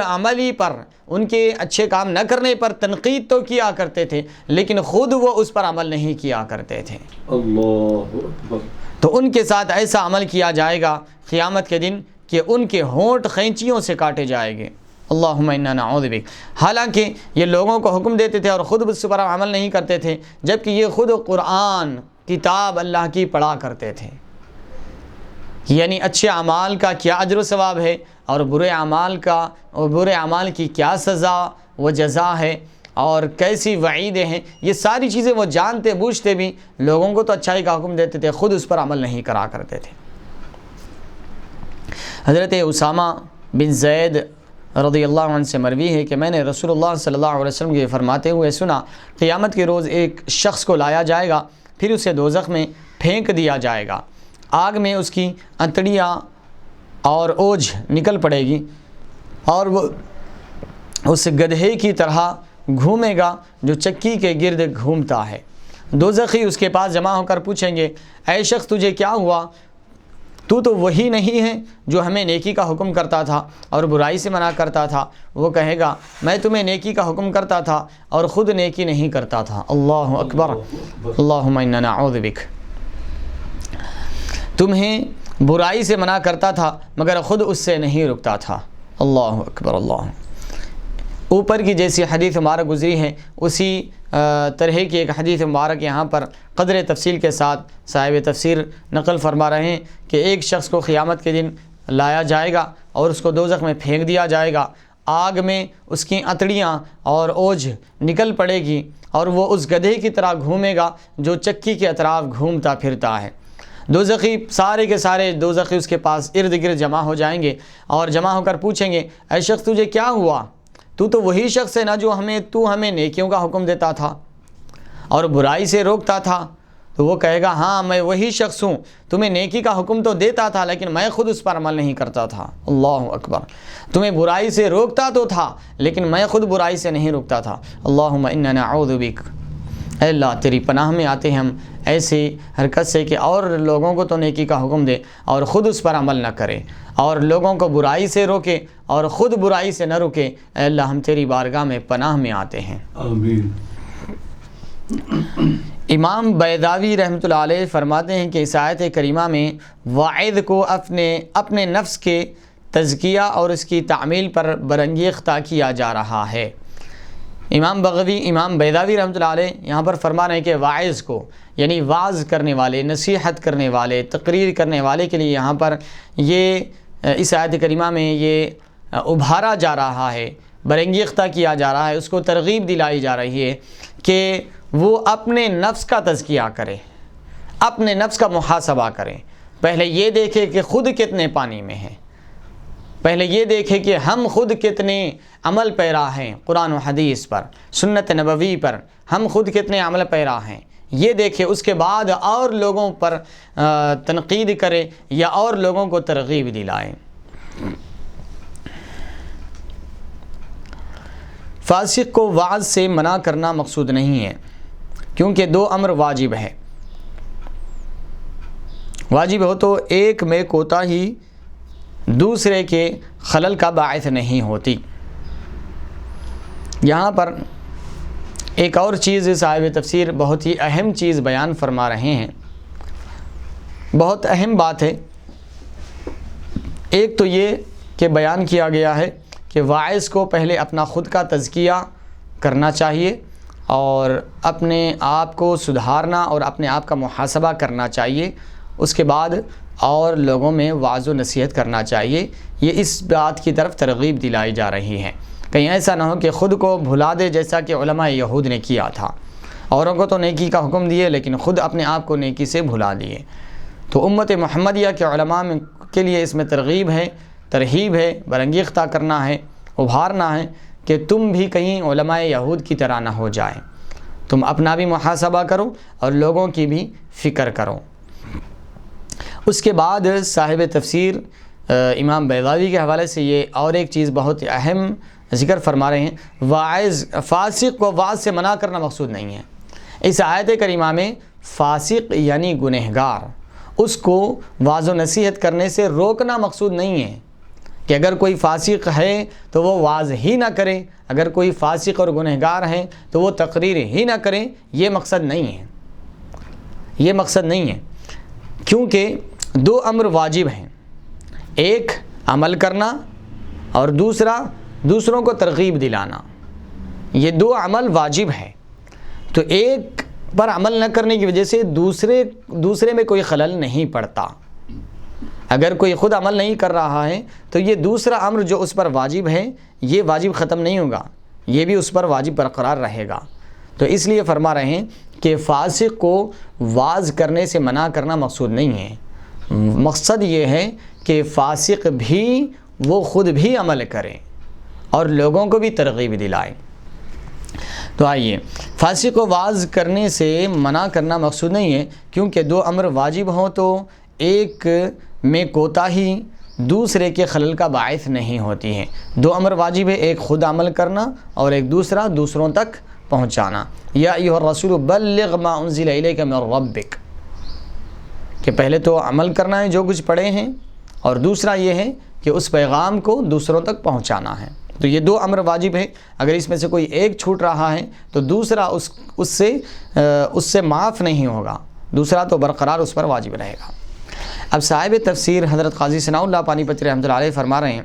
عملی پر، ان کے اچھے کام نہ کرنے پر تنقید تو کیا کرتے تھے لیکن خود وہ اس پر عمل نہیں کیا کرتے تھے. اللہ اکبر. تو ان کے ساتھ ایسا عمل کیا جائے گا قیامت کے دن کہ ان کے ہونٹ قینچیوں سے کاٹے جائیں گے. اللہم انا نعوذ بک. حالانکہ یہ لوگوں کو حکم دیتے تھے اور خود اس پر عمل نہیں کرتے تھے، جبکہ یہ خود قرآن کتاب اللہ کی پڑھا کرتے تھے. یعنی اچھے اعمال کا کیا اجر و ثواب ہے اور برے اعمال کی کیا سزا و جزا ہے اور کیسی وعیدیں ہیں، یہ ساری چیزیں وہ جانتے بوجھتے بھی لوگوں کو تو اچھائی کا حکم دیتے تھے، خود اس پر عمل نہیں کرا کرتے تھے۔ حضرت اسامہ بن زید رضی اللہ عنہ سے مروی ہے کہ میں نے رسول اللہ صلی اللہ علیہ وسلم کے فرماتے ہوئے سنا، قیامت کے روز ایک شخص کو لایا جائے گا، پھر اسے دوزخ میں پھینک دیا جائے گا، آگ میں اس کی انتڑیاں اور اوجھ نکل پڑے گی اور وہ اس گدھے کی طرح گھومے گا جو چکی کے گرد گھومتا ہے۔ دوزخی اس کے پاس جمع ہو کر پوچھیں گے، اے شخص تجھے کیا ہوا؟ تو وہی نہیں ہے جو ہمیں نیکی کا حکم کرتا تھا اور برائی سے منع کرتا تھا؟ وہ کہے گا، میں تمہیں نیکی کا حکم کرتا تھا اور خود نیکی نہیں کرتا تھا۔ اللہ اکبر، اللہم انا نعوذ بک۔ تمہیں برائی سے منع کرتا تھا مگر خود اس سے نہیں رکتا تھا۔ اللہ اکبر، اللہ۔ اوپر کی جیسی حدیث مبارک گزری ہے اسی طرح کی ایک حدیث مبارک یہاں پر قدر تفصیل کے ساتھ صاحب تفسیر نقل فرما رہے ہیں کہ ایک شخص کو قیامت کے دن لایا جائے گا اور اس کو دوزخ میں پھینک دیا جائے گا، آگ میں اس کی انتڑیاں اور اوجھ نکل پڑے گی اور وہ اس گدھے کی طرح گھومے گا جو چکی کے اطراف گھومتا پھرتا ہے۔ دوزخی سارے کے سارے دوزخی اس کے پاس ارد گرد جمع ہو جائیں گے اور جمع ہو کر پوچھیں گے، اے شخص تجھے کیا ہوا؟ تو وہی شخص ہے نا جو ہمیں نیکیوں کا حکم دیتا تھا اور برائی سے روکتا تھا؟ تو وہ کہے گا، ہاں میں وہی شخص ہوں، تمہیں نیکی کا حکم تو دیتا تھا لیکن میں خود اس پر عمل نہیں کرتا تھا۔ اللہ اکبر۔ تمہیں برائی سے روکتا تو تھا لیکن میں خود برائی سے نہیں روکتا تھا۔ اللہم انا نعوذ بک، اے اللہ تیری پناہ میں آتے ہیں ہم ایسی حرکت سے کہ اور لوگوں کو تو نیکی کا حکم دے اور خود اس پر عمل نہ کرے، اور لوگوں کو برائی سے روکے اور خود برائی سے نہ روکے۔ اے اللہ ہم تیری بارگاہ میں پناہ میں آتے ہیں، آمین۔ امام بیضاوی رحمۃ اللہ علیہ فرماتے ہیں کہ اس آیت کریمہ میں واعظ کو اپنے نفس کے تزکیہ اور اس کی تعمیل پر برانگیختہ کیا جا رہا ہے۔ امام بیضاوی رحمۃ اللہ علیہ یہاں پر فرما رہے ہیں کہ واعظ کو یعنی واعظ کرنے والے، نصیحت کرنے والے، تقریر کرنے والے کے لیے یہاں پر یہ اس آیت کریمہ میں یہ ابھارا جا رہا ہے، برانگیختہ کیا جا رہا ہے، اس کو ترغیب دلائی جا رہی ہے کہ وہ اپنے نفس کا تزکیہ کرے، اپنے نفس کا محاسبہ کرے۔ پہلے یہ دیکھے کہ خود کتنے پانی میں ہیں، پہلے یہ دیکھے کہ ہم خود کتنے عمل پیرا ہیں، قرآن و حدیث پر، سنت نبوی پر ہم خود کتنے عمل پیرا ہیں، یہ دیکھے، اس کے بعد اور لوگوں پر تنقید کرے یا اور لوگوں کو ترغیب دلائے۔ فاسق کو وعظ سے منع کرنا مقصود نہیں ہے کیونکہ دو امر واجب ہے، واجب ہو تو ایک میں کوتاہی دوسرے کے خلل کا باعث نہیں ہوتی۔ یہاں پر ایک اور چیز صاحب تفسیر بہت ہی اہم چیز بیان فرما رہے ہیں، بہت اہم بات ہے۔ ایک تو یہ کہ بیان کیا گیا ہے کہ واعظ کو پہلے اپنا خود کا تزکیہ کرنا چاہیے اور اپنے آپ کو سدھارنا اور اپنے آپ کا محاسبہ کرنا چاہیے، اس کے بعد اور لوگوں میں وعظ و نصیحت کرنا چاہیے۔ یہ اس بات کی طرف ترغیب دلائی جا رہی ہے، کہیں ایسا نہ ہو کہ خود کو بھلا دے جیسا کہ علماء یہود نے کیا تھا، اوروں کو تو نیکی کا حکم دیے لیکن خود اپنے آپ کو نیکی سے بھلا دیے۔ تو امت محمدیہ کے علماء کے لیے اس میں ترغیب ہے، ترہیب ہے، برانگیختہ کرنا ہے، ابھارنا ہے کہ تم بھی کہیں علماء یہود کی طرح نہ ہو جائیں، تم اپنا بھی محاسبہ کرو اور لوگوں کی بھی فکر کرو۔ اس کے بعد صاحب تفسیر امام بیضاوی کے حوالے سے یہ اور ایک چیز بہت اہم ذکر فرما رہے ہیں، فاسق کو وعظ سے منع کرنا مقصود نہیں ہے۔ اس آیت کریمہ میں فاسق یعنی گنہگار، اس کو وعظ و نصیحت کرنے سے روکنا مقصود نہیں ہے کہ اگر کوئی فاسق ہے تو وہ وعظ ہی نہ کرے، اگر کوئی فاسق اور گنہگار ہے تو وہ تقریر ہی نہ کرے، یہ مقصد نہیں ہے، یہ مقصد نہیں ہے، کیونکہ دو امر واجب ہیں، ایک عمل کرنا اور دوسرا دوسروں کو ترغیب دلانا، یہ دو عمل واجب ہے۔ تو ایک پر عمل نہ کرنے کی وجہ سے دوسرے میں کوئی خلل نہیں پڑتا۔ اگر کوئی خود عمل نہیں کر رہا ہے تو یہ دوسرا امر جو اس پر واجب ہے یہ واجب ختم نہیں ہوگا، یہ بھی اس پر واجب برقرار رہے گا۔ تو اس لیے فرما رہے ہیں کہ فاسق کو واعظ کرنے سے منع کرنا مقصود نہیں ہے، مقصد یہ ہے کہ فاسق بھی وہ خود بھی عمل کرے اور لوگوں کو بھی ترغیب دلائے۔ تو آئیے، فاسق کو واعظ کرنے سے منع کرنا مقصود نہیں ہے، کیونکہ دو امر واجب ہوں تو ایک میں کوتاہی دوسرے کے خلل کا باعث نہیں ہوتی ہے۔ دو امر واجب ہے، ایک خود عمل کرنا اور ایک دوسرا دوسروں تک پہنچانا۔ یا ایھا الرسول بلغ ما انزل الیک من ربک، کہ پہلے تو عمل کرنا ہے جو کچھ پڑھے ہیں، اور دوسرا یہ ہے کہ اس پیغام کو دوسروں تک پہنچانا ہے۔ تو یہ دو امر واجب ہے، اگر اس میں سے کوئی ایک چھوٹ رہا ہے تو دوسرا اس سے معاف نہیں ہوگا، دوسرا تو برقرار اس پر واجب رہے گا۔ اب صاحب تفسیر حضرت قاضی ثناء اللہ پانی پتری رحمۃ اللہ علیہ فرما رہے ہیں،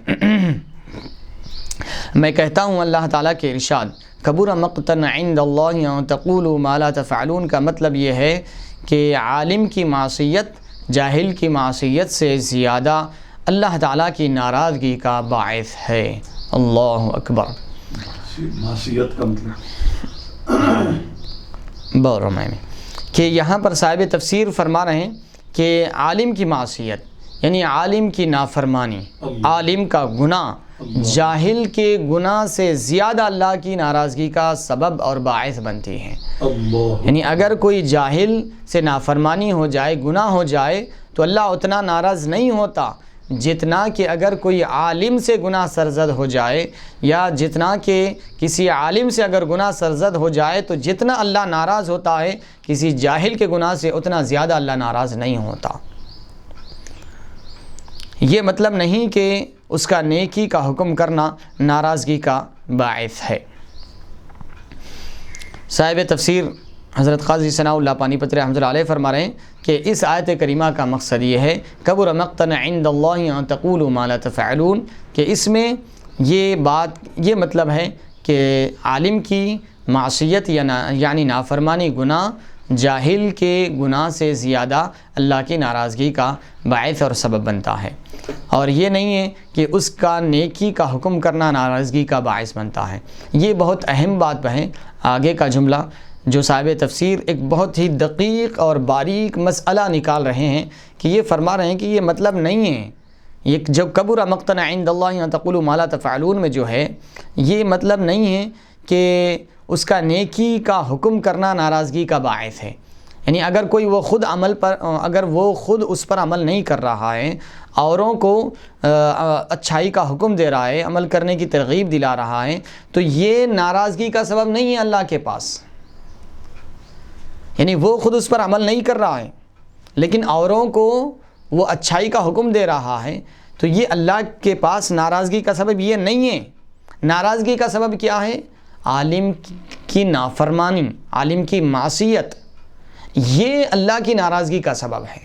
میں کہتا ہوں اللہ تعالیٰ کے ارشاد کبر مقتا عند اللہ ان تقولوا ما لا تفعلون کا مطلب یہ ہے کہ عالم کی معصیت جاہل کی معصیت سے زیادہ اللہ تعالیٰ کی ناراضگی کا باعث ہے۔ اللہ اکبر۔ معصیت کا مطلب بول رہا میں کہ یہاں پر صاحب تفسیر فرما رہے ہیں کہ عالم کی معصیت یعنی عالم کی نافرمانی، عالم کا گناہ جاہل کے گناہ سے زیادہ اللہ کی ناراضگی کا سبب اور باعث بنتی ہے۔ یعنی اگر کوئی جاہل سے نافرمانی ہو جائے، گناہ ہو جائے تو اللہ اتنا ناراض نہیں ہوتا جتنا کہ اگر کوئی عالم سے گناہ سرزد ہو جائے، یا جتنا کہ کسی عالم سے اگر گناہ سرزد ہو جائے تو جتنا اللہ ناراض ہوتا ہے کسی جاہل کے گناہ سے اتنا زیادہ اللہ ناراض نہیں ہوتا۔ یہ مطلب نہیں کہ اس کا نیکی کا حکم کرنا ناراضگی کا باعث ہے۔ صاحب تفسیر حضرت قاضی ثناء اللہ پانی پتری رحمۃ اللہ علیہ فرما رہے ہیں کہ اس آیت کریمہ کا مقصد یہ ہے کبر مقتا عند اللہ ان تقولوا ما لا تفعلون، کہ اس میں یہ مطلب ہے کہ عالم کی معصیت یعنی نافرمانی گناہ جاہل کے گناہ سے زیادہ اللہ کی ناراضگی کا باعث اور سبب بنتا ہے، اور یہ نہیں ہے کہ اس کا نیکی کا حکم کرنا ناراضگی کا باعث بنتا ہے۔ یہ بہت اہم بات ہے۔ آگے کا جملہ جو صاحب تفسیر ایک بہت ہی دقیق اور باریک مسئلہ نکال رہے ہیں کہ یہ فرما رہے ہیں کہ یہ مطلب نہیں ہے، یہ جو کبر مقتا عند اللہ ان تقولوا ما لا تفعلون میں جو ہے یہ مطلب نہیں ہے کہ اس کا نیکی کا حکم کرنا ناراضگی کا باعث ہے۔ یعنی اگر کوئی وہ خود اس پر عمل نہیں کر رہا ہے، اوروں کو اچھائی کا حکم دے رہا ہے، عمل کرنے کی ترغیب دلا رہا ہے، تو یہ ناراضگی کا سبب نہیں ہے اللہ کے پاس۔ یعنی وہ خود اس پر عمل نہیں کر رہا ہے لیکن اوروں کو وہ اچھائی کا حکم دے رہا ہے، تو یہ اللہ کے پاس ناراضگی کا سبب یہ نہیں ہے۔ ناراضگی کا سبب کیا ہے؟ عالم کی نافرمانی، عالم کی معصیت، یہ اللہ کی ناراضگی کا سبب ہے۔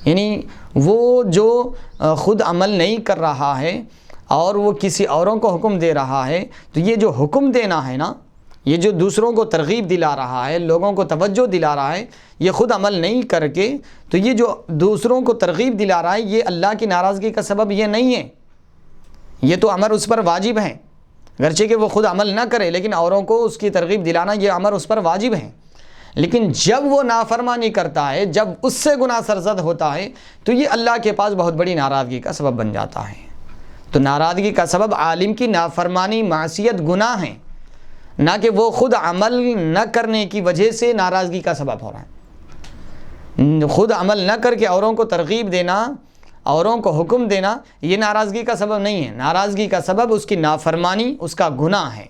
یعنی وہ جو خود عمل نہیں کر رہا ہے اور وہ کسی اوروں کو حکم دے رہا ہے، تو یہ جو حکم دینا ہے نا، یہ جو دوسروں کو ترغیب دلا رہا ہے، لوگوں کو توجہ دلا رہا ہے، یہ خود عمل نہیں کر کے، تو یہ جو دوسروں کو ترغیب دلا رہا ہے یہ اللہ کی ناراضگی کا سبب یہ نہیں ہے، یہ تو امر اس پر واجب ہے، گرچہ کہ وہ خود عمل نہ کرے لیکن اوروں کو اس کی ترغیب دلانا یہ امر اس پر واجب ہے۔ لیکن جب وہ نافرمانی کرتا ہے، جب اس سے گناہ سرزد ہوتا ہے، تو یہ اللہ کے پاس بہت بڑی ناراضگی کا سبب بن جاتا ہے۔ تو ناراضگی کا سبب عالم کی نافرمانی، معصیت، گناہ ہے، نہ کہ وہ خود عمل نہ کرنے کی وجہ سے ناراضگی کا سبب ہو رہا ہے۔ خود عمل نہ کر کے اوروں کو ترغیب دینا، اوروں کو حکم دینا، یہ ناراضگی کا سبب نہیں ہے۔ ناراضگی کا سبب اس کی نافرمانی، اس کا گناہ ہے۔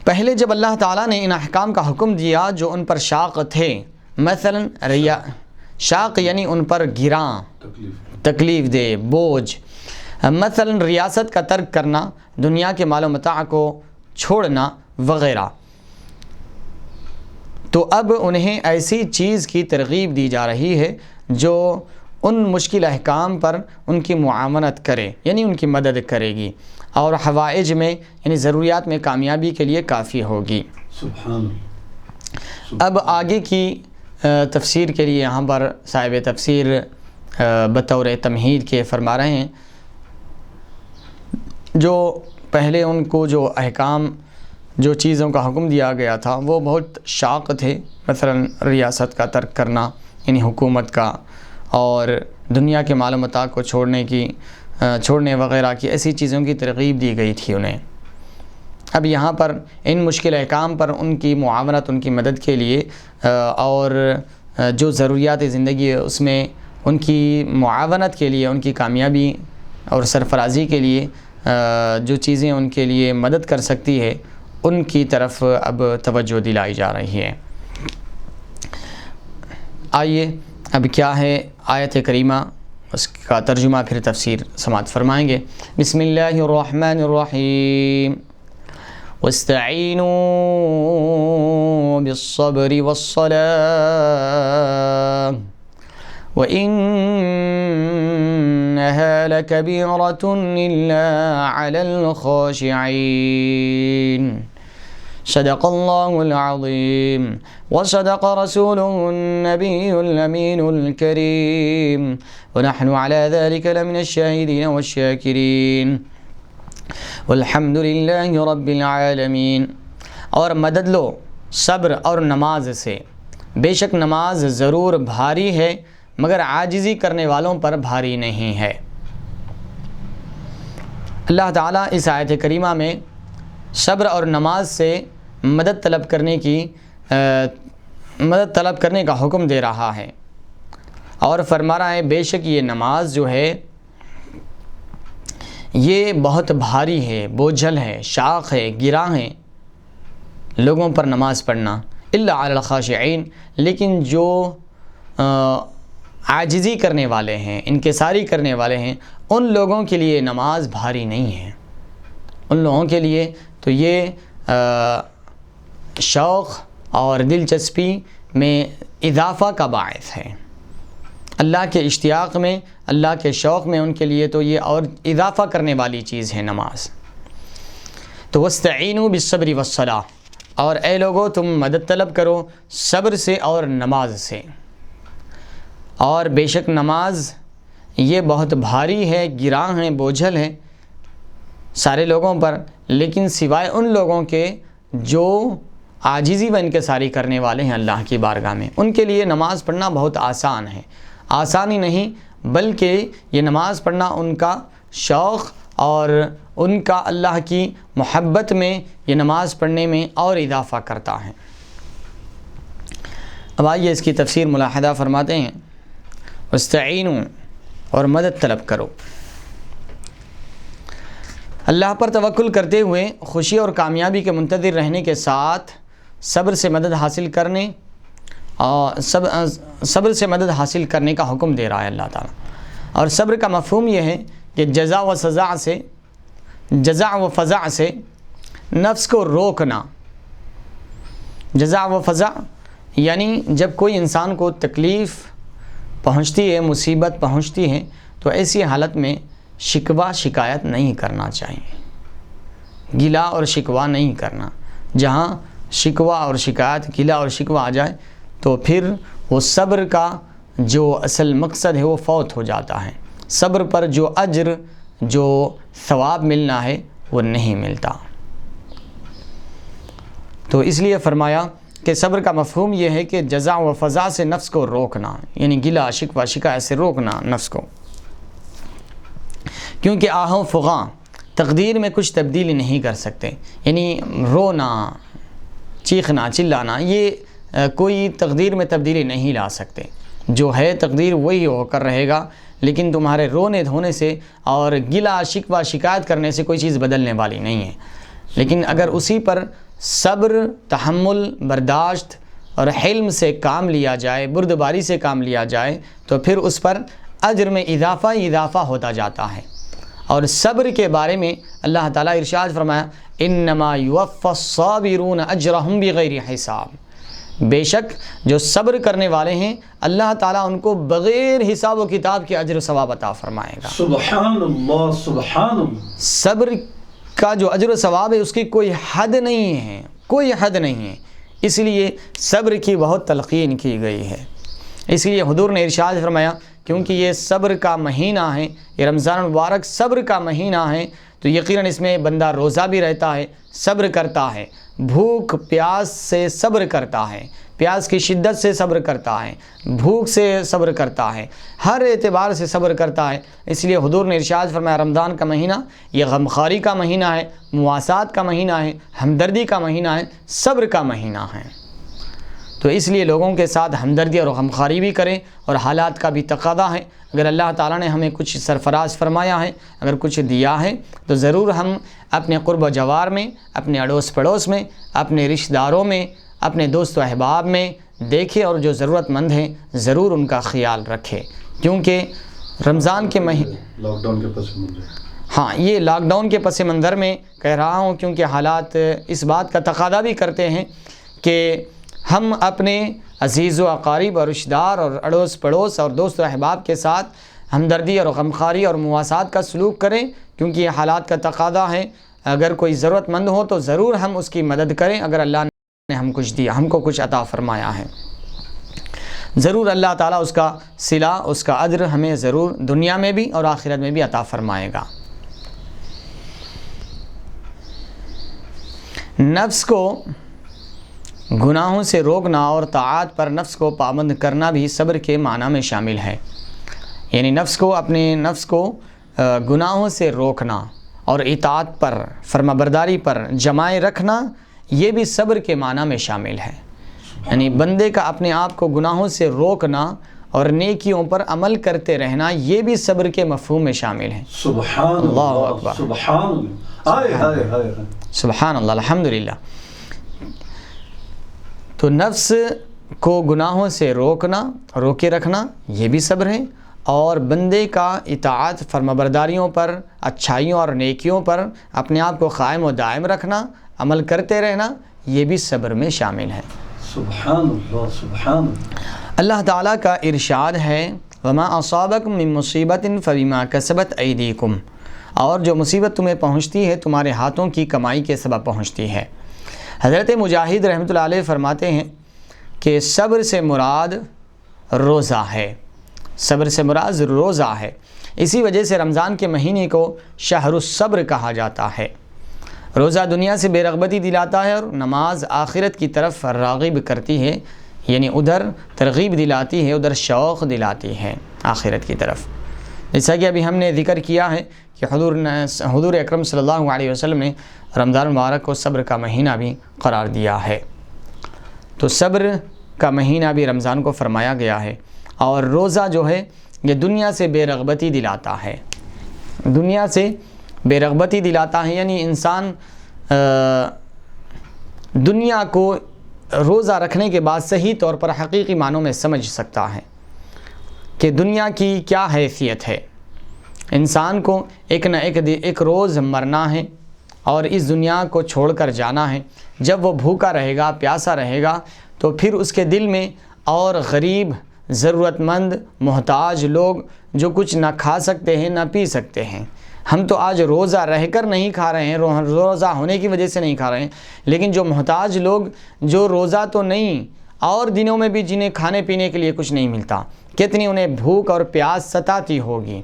پہلے جب اللہ تعالیٰ نے ان احکام کا حکم دیا جو ان پر شاق تھے، مثلا شاق یعنی ان پر گراں، تکلیف دے، بوجھ، مثلا ریاست کا ترک کرنا، دنیا کے مال و متاع کو چھوڑنا وغیرہ، تو اب انہیں ایسی چیز کی ترغیب دی جا رہی ہے جو ان مشکل احکام پر ان کی معاونت کرے، یعنی ان کی مدد کرے گی اور حوائج میں یعنی ضروریات میں کامیابی کے لیے کافی ہوگی۔ اب آگے کی تفسیر کے لیے یہاں پر صاحب تفسیر بطور تمہید کے فرما رہے ہیں، جو پہلے ان کو جو احکام، جو چیزوں کا حکم دیا گیا تھا وہ بہت شاق تھے، مثلا ریاست کا ترک کرنا یعنی حکومت کا، اور دنیا کے مال و متاع کو چھوڑنے وغیرہ کی ایسی چیزوں کی ترغیب دی گئی تھی انہیں۔ اب یہاں پر ان مشکل احکام پر ان کی معاونت، ان کی مدد کے لیے اور جو ضروریات زندگی ہے اس میں ان کی معاونت کے لیے، ان کی کامیابی اور سرفرازی کے لیے جو چیزیں ان کے لیے مدد کر سکتی ہے ان کی طرف اب توجہ دلائی جا رہی ہے۔ آئیے اب کیا ہے آیت کریمہ، اس کا ترجمہ پھر تفسیر سماعت فرمائیں گے۔ بسم اللہ الرحمن الرحیم، واستعینوا بالصبر والصلاة وإنها لكبيرة إلا على الخاشعين صدق الله العظيم وصدق رسوله النبي الأمين الكريم ونحن على ذلك لمن الشاهدين والشاكرين والحمد لله رب العالمين۔ اور مدد لو صبر اور نماز سے، بے شک نماز ضرور بھاری ہے مگر عاجزی کرنے والوں پر بھاری نہیں ہے۔ اللہ تعالیٰ اس آیت کریمہ میں صبر اور نماز سے مدد طلب کرنے کا حکم دے رہا ہے، اور فرما رہا ہے بے شک یہ نماز جو ہے یہ بہت بھاری ہے، بوجھل ہے، شاق ہے، گراں ہے لوگوں پر نماز پڑھنا، الا علی الخاشعین، لیکن جو عاجزی کرنے والے ہیں، انکساری کرنے والے ہیں، ان لوگوں کے لیے نماز بھاری نہیں ہے۔ ان لوگوں کے لیے تو یہ شوق اور دلچسپی میں اضافہ کا باعث ہے، اللہ کے اشتیاق میں، اللہ کے شوق میں ان کے لیے تو یہ اور اضافہ کرنے والی چیز ہے نماز۔ تو واستعینوا بالصبر والصلاۃ، اور اے لوگو تم مدد طلب کرو صبر سے اور نماز سے، اور بے شک نماز یہ بہت بھاری ہے، گراں ہے، بوجھل ہے سارے لوگوں پر، لیکن سوائے ان لوگوں کے جو عاجزی و انکساری کرنے والے ہیں اللہ کی بارگاہ میں، ان کے لیے نماز پڑھنا بہت آسان ہے۔ آسانی نہیں بلکہ یہ نماز پڑھنا ان کا شوق اور ان کا اللہ کی محبت میں یہ نماز پڑھنے میں اور اضافہ کرتا ہے۔ اب آئیے اس کی تفسیر ملاحظہ فرماتے ہیں، واستعینوا، اور مدد طلب کرو، اللہ پر توکل کرتے ہوئے خوشی اور کامیابی کے منتظر رہنے کے ساتھ صبر سے مدد حاصل کرنے اور صبر سے مدد حاصل کرنے کا حکم دے رہا ہے اللہ تعالیٰ۔ اور صبر کا مفہوم یہ ہے کہ جزا و فزع سے نفس کو روکنا۔ جزا و فزع یعنی جب کوئی انسان کو تکلیف پہنچتی ہے، مصیبت پہنچتی ہے، تو ایسی حالت میں شکوہ شکایت نہیں کرنا چاہیے، گلہ اور شکوہ نہیں کرنا۔ جہاں شکوہ اور شکایت، گلہ اور شکوہ آ جائے تو پھر وہ صبر کا جو اصل مقصد ہے وہ فوت ہو جاتا ہے، صبر پر جو اجر، جو ثواب ملنا ہے وہ نہیں ملتا۔ تو اس لیے فرمایا کہ صبر کا مفہوم یہ ہے کہ جزا و فضا سے نفس کو روکنا، یعنی گلہ شکوہ شکایت سے روکنا نفس کو، کیونکہ آہو فغاں تقدیر میں کچھ تبدیلی نہیں کر سکتے، یعنی رونا، چیخنا، چلانا یہ کوئی تقدیر میں تبدیلی نہیں لا سکتے۔ جو ہے تقدیر وہی ہو کر رہے گا، لیکن تمہارے رونے دھونے سے اور گلہ شکوہ شکایت کرنے سے کوئی چیز بدلنے والی نہیں ہے۔ لیکن اگر اسی پر صبر، تحمل، برداشت اور حلم سے کام لیا جائے، بردباری سے کام لیا جائے، تو پھر اس پر اجر میں اضافہ ہوتا جاتا ہے۔ اور صبر کے بارے میں اللہ تعالیٰ ارشاد فرمایا، انما یوفی الصابرون اجرہم بغیر حساب، بے شک جو صبر کرنے والے ہیں اللہ تعالیٰ ان کو بغیر حساب و کتاب کے اجر و ثواب عطا فرمائے گا۔ سبحان اللہ، سبحان اللہ۔ صبر کا جو اجر و ثواب ہے اس کی کوئی حد نہیں ہے، کوئی حد نہیں ہے۔ اس لیے صبر کی بہت تلقین کی گئی ہے۔ اس لیے حضور نے ارشاد فرمایا کیونکہ یہ صبر کا مہینہ ہے، یہ رمضان المبارک صبر کا مہینہ ہے، تو یقیناً اس میں بندہ روزہ بھی رہتا ہے، صبر کرتا ہے، بھوک پیاس سے صبر کرتا ہے، پیاس کی شدت سے صبر کرتا ہے، بھوک سے صبر کرتا ہے، ہر اعتبار سے صبر کرتا ہے۔ اس لیے حضور نے ارشاد فرمایا رمضان کا مہینہ یہ غمخواری کا مہینہ ہے، مواسات کا مہینہ ہے، ہمدردی کا مہینہ ہے، صبر کا مہینہ ہے۔ تو اس لیے لوگوں کے ساتھ ہمدردی اور غمخواری بھی کریں، اور حالات کا بھی تقاضا ہے۔ اگر اللہ تعالیٰ نے ہمیں کچھ سرفراز فرمایا ہے، اگر کچھ دیا ہے، تو ضرور ہم اپنے قرب و جوار میں، اپنے اڑوس پڑوس میں، اپنے رشتہ داروں میں، اپنے دوست و احباب میں دیکھیں، اور جو ضرورت مند ہیں ضرور ان کا خیال رکھیں، کیونکہ رمضان کے مہینے لاک ڈاؤن کے پس منظر، ہاں یہ لاک ڈاؤن کے پس منظر میں کہہ رہا ہوں، کیونکہ حالات اس بات کا تقاضا بھی کرتے ہیں کہ ہم اپنے عزیز و اقارب اور رشتہ دار اور اڑوس پڑوس اور دوست و احباب کے ساتھ ہمدردی اور غمخواری اور مواسات کا سلوک کریں، کیونکہ یہ حالات کا تقاضا ہے۔ اگر کوئی ضرورت مند ہو تو ضرور ہم اس کی مدد کریں، اگر اللہ نے ہم کچھ دیا، ہم کو کچھ عطا فرمایا ہے، ضرور اللہ تعالیٰ اس کا صلہ، اس کا اجر ہمیں ضرور دنیا میں بھی اور آخرت میں بھی عطا فرمائے گا۔ نفس کو گناہوں سے روکنا اور طاعات پر نفس کو پابند کرنا بھی صبر کے معنی میں شامل ہے، یعنی اپنے نفس کو گناہوں سے روکنا اور اطاعت پر، فرمانبرداری پر جمائے رکھنا، یہ بھی صبر کے معنی میں شامل ہے۔ یعنی بندے کا اپنے آپ کو گناہوں سے روکنا اور نیکیوں پر عمل کرتے رہنا، یہ بھی صبر کے مفہوم میں شامل ہے۔ سبحان اللہ اللہ، اکبر، سبحان اللہ، ہائے ہائے ہائے، سبحان اللہ، الحمدللہ۔ تو نفس کو گناہوں سے روکے رکھنا یہ بھی صبر ہے، اور بندے کا اطاعت، فرمانبرداریوں پر، اچھائیوں اور نیکیوں پر اپنے آپ کو قائم و دائم رکھنا، عمل کرتے رہنا، یہ بھی صبر میں شامل ہے۔ سبحان اللہ، سبحان اللہ۔ اللہ تعالیٰ کا ارشاد ہے وَمَا أَصَابَكُم مِّن مُّصِيبَةٍ فَبِمَا كَسَبَتْ أَيْدِيكُمْ، اور جو مصیبت تمہیں پہنچتی ہے تمہارے ہاتھوں کی کمائی کے سبب پہنچتی ہے۔ حضرت مجاہد رحمۃ اللہ علیہ فرماتے ہیں کہ صبر سے مراد روزہ ہے، صبر سے مراد روزہ ہے، اسی وجہ سے رمضان کے مہینے کو شہر الصبر کہا جاتا ہے۔ روزہ دنیا سے بے رغبتی دلاتا ہے، اور نماز آخرت کی طرف راغب کرتی ہے، یعنی ادھر ترغیب دلاتی ہے، ادھر شوق دلاتی ہے آخرت کی طرف۔ جیسا کہ ابھی ہم نے ذکر کیا ہے کہ حضور اکرم صلی اللہ علیہ وسلم نے رمضان مبارک کو صبر کا مہینہ بھی قرار دیا ہے، تو صبر کا مہینہ بھی رمضان کو فرمایا گیا ہے۔ اور روزہ جو ہے یہ دنیا سے بے رغبتی دلاتا ہے، دنیا سے بے رغبتی دلاتا ہے، یعنی انسان دنیا کو روزہ رکھنے کے بعد صحیح طور پر حقیقی معنوں میں سمجھ سکتا ہے کہ دنیا کی کیا حیثیت ہے۔ انسان کو ایک نہ ایک روز مرنا ہے اور اس دنیا کو چھوڑ کر جانا ہے۔ جب وہ بھوکا رہے گا، پیاسا رہے گا، تو پھر اس کے دل میں اور غریب، ضرورت مند، محتاج لوگ جو کچھ نہ کھا سکتے ہیں نہ پی سکتے ہیں، ہم تو آج روزہ رہ کر نہیں کھا رہے ہیں، روزہ ہونے کی وجہ سے نہیں کھا رہے ہیں، لیکن جو محتاج لوگ جو روزہ تو نہیں اور دنوں میں بھی جنہیں کھانے پینے کے لیے کچھ نہیں ملتا، کتنی انہیں بھوک اور پیاس ستاتی ہوگی،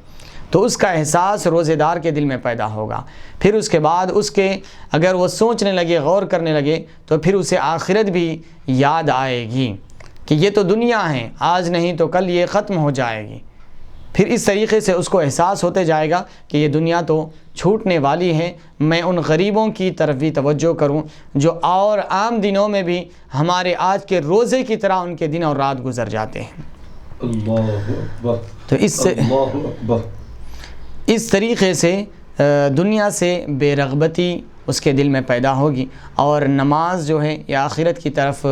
تو اس کا احساس روزے دار کے دل میں پیدا ہوگا۔ پھر اس کے بعد اس کے اگر وہ سوچنے لگے، غور کرنے لگے، تو پھر اسے آخرت بھی یاد آئے گی کہ یہ تو دنیا ہے، آج نہیں تو کل یہ ختم ہو جائے گی۔ پھر اس طریقے سے اس کو احساس ہوتے جائے گا کہ یہ دنیا تو چھوٹنے والی ہے، میں ان غریبوں کی طرف بھی توجہ کروں جو اور عام دنوں میں بھی ہمارے آج کے روزے کی طرح ان کے دن اور رات گزر جاتے ہیں۔ اللہ اکبر، تو اللہ اکبر۔ اس طریقے سے دنیا سے بے رغبتی اس کے دل میں پیدا ہوگی، اور نماز جو ہے یہ آخرت کی طرف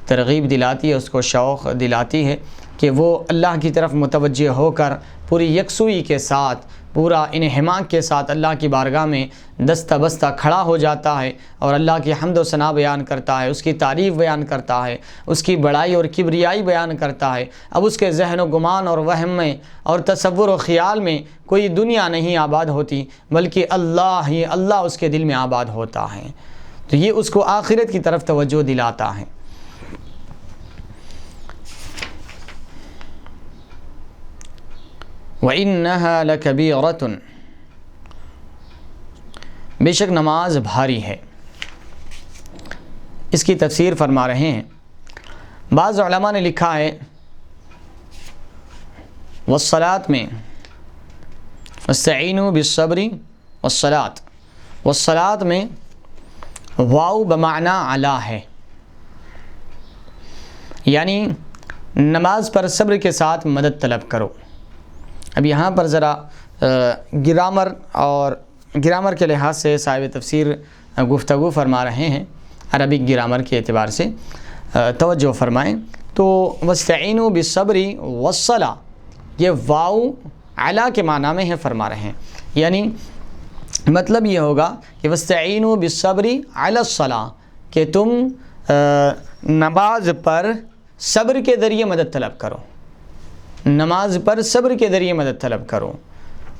ترغیب دلاتی ہے، اس کو شوق دلاتی ہے کہ وہ اللہ کی طرف متوجہ ہو کر پوری یکسوئی کے ساتھ، پورا انہماک کے ساتھ اللہ کی بارگاہ میں دستہ بستہ کھڑا ہو جاتا ہے، اور اللہ کی حمد و ثنا بیان کرتا ہے، اس کی تعریف بیان کرتا ہے، اس کی بڑائی اور کبریائی بیان کرتا ہے۔ اب اس کے ذہن و گمان اور وہم میں اور تصور و خیال میں کوئی دنیا نہیں آباد ہوتی، بلکہ اللہ اس کے دل میں آباد ہوتا ہے، تو یہ اس کو آخرت کی طرف توجہ دلاتا ہے۔ وَإِنَّهَا لَكَبِيرَةٌ، بے شک نماز بھاری ہے۔ اس کی تفسیر فرما رہے ہیں، بعض علماء نے لکھا ہے والصلاة میں وَاسْتَعِينُوا بِالصَّبْرِ وَالصَّلَاةِ، والصلاة میں واو بمعنی علا ہے، یعنی نماز پر صبر کے ساتھ مدد طلب کرو۔ اب یہاں پر ذرا گرامر کے لحاظ سے صاحب تفسیر گفتگو فرما رہے ہیں، عربک گرامر کے اعتبار سے توجہ فرمائیں۔ تو وَاسْتَعِينُوا بِالصَّبْرِ وَالصَّلَاةِ، یہ واو علا کے معنی میں ہے فرما رہے ہیں، یعنی مطلب یہ ہوگا کہ وَاسْتَعِينُوا بِالصَّبْرِ عَلَى الصَّلَاةِ، کہ تم نماز پر صبر کے ذریعے مدد طلب کرو، نماز پر صبر کے ذریعے مدد طلب کرو،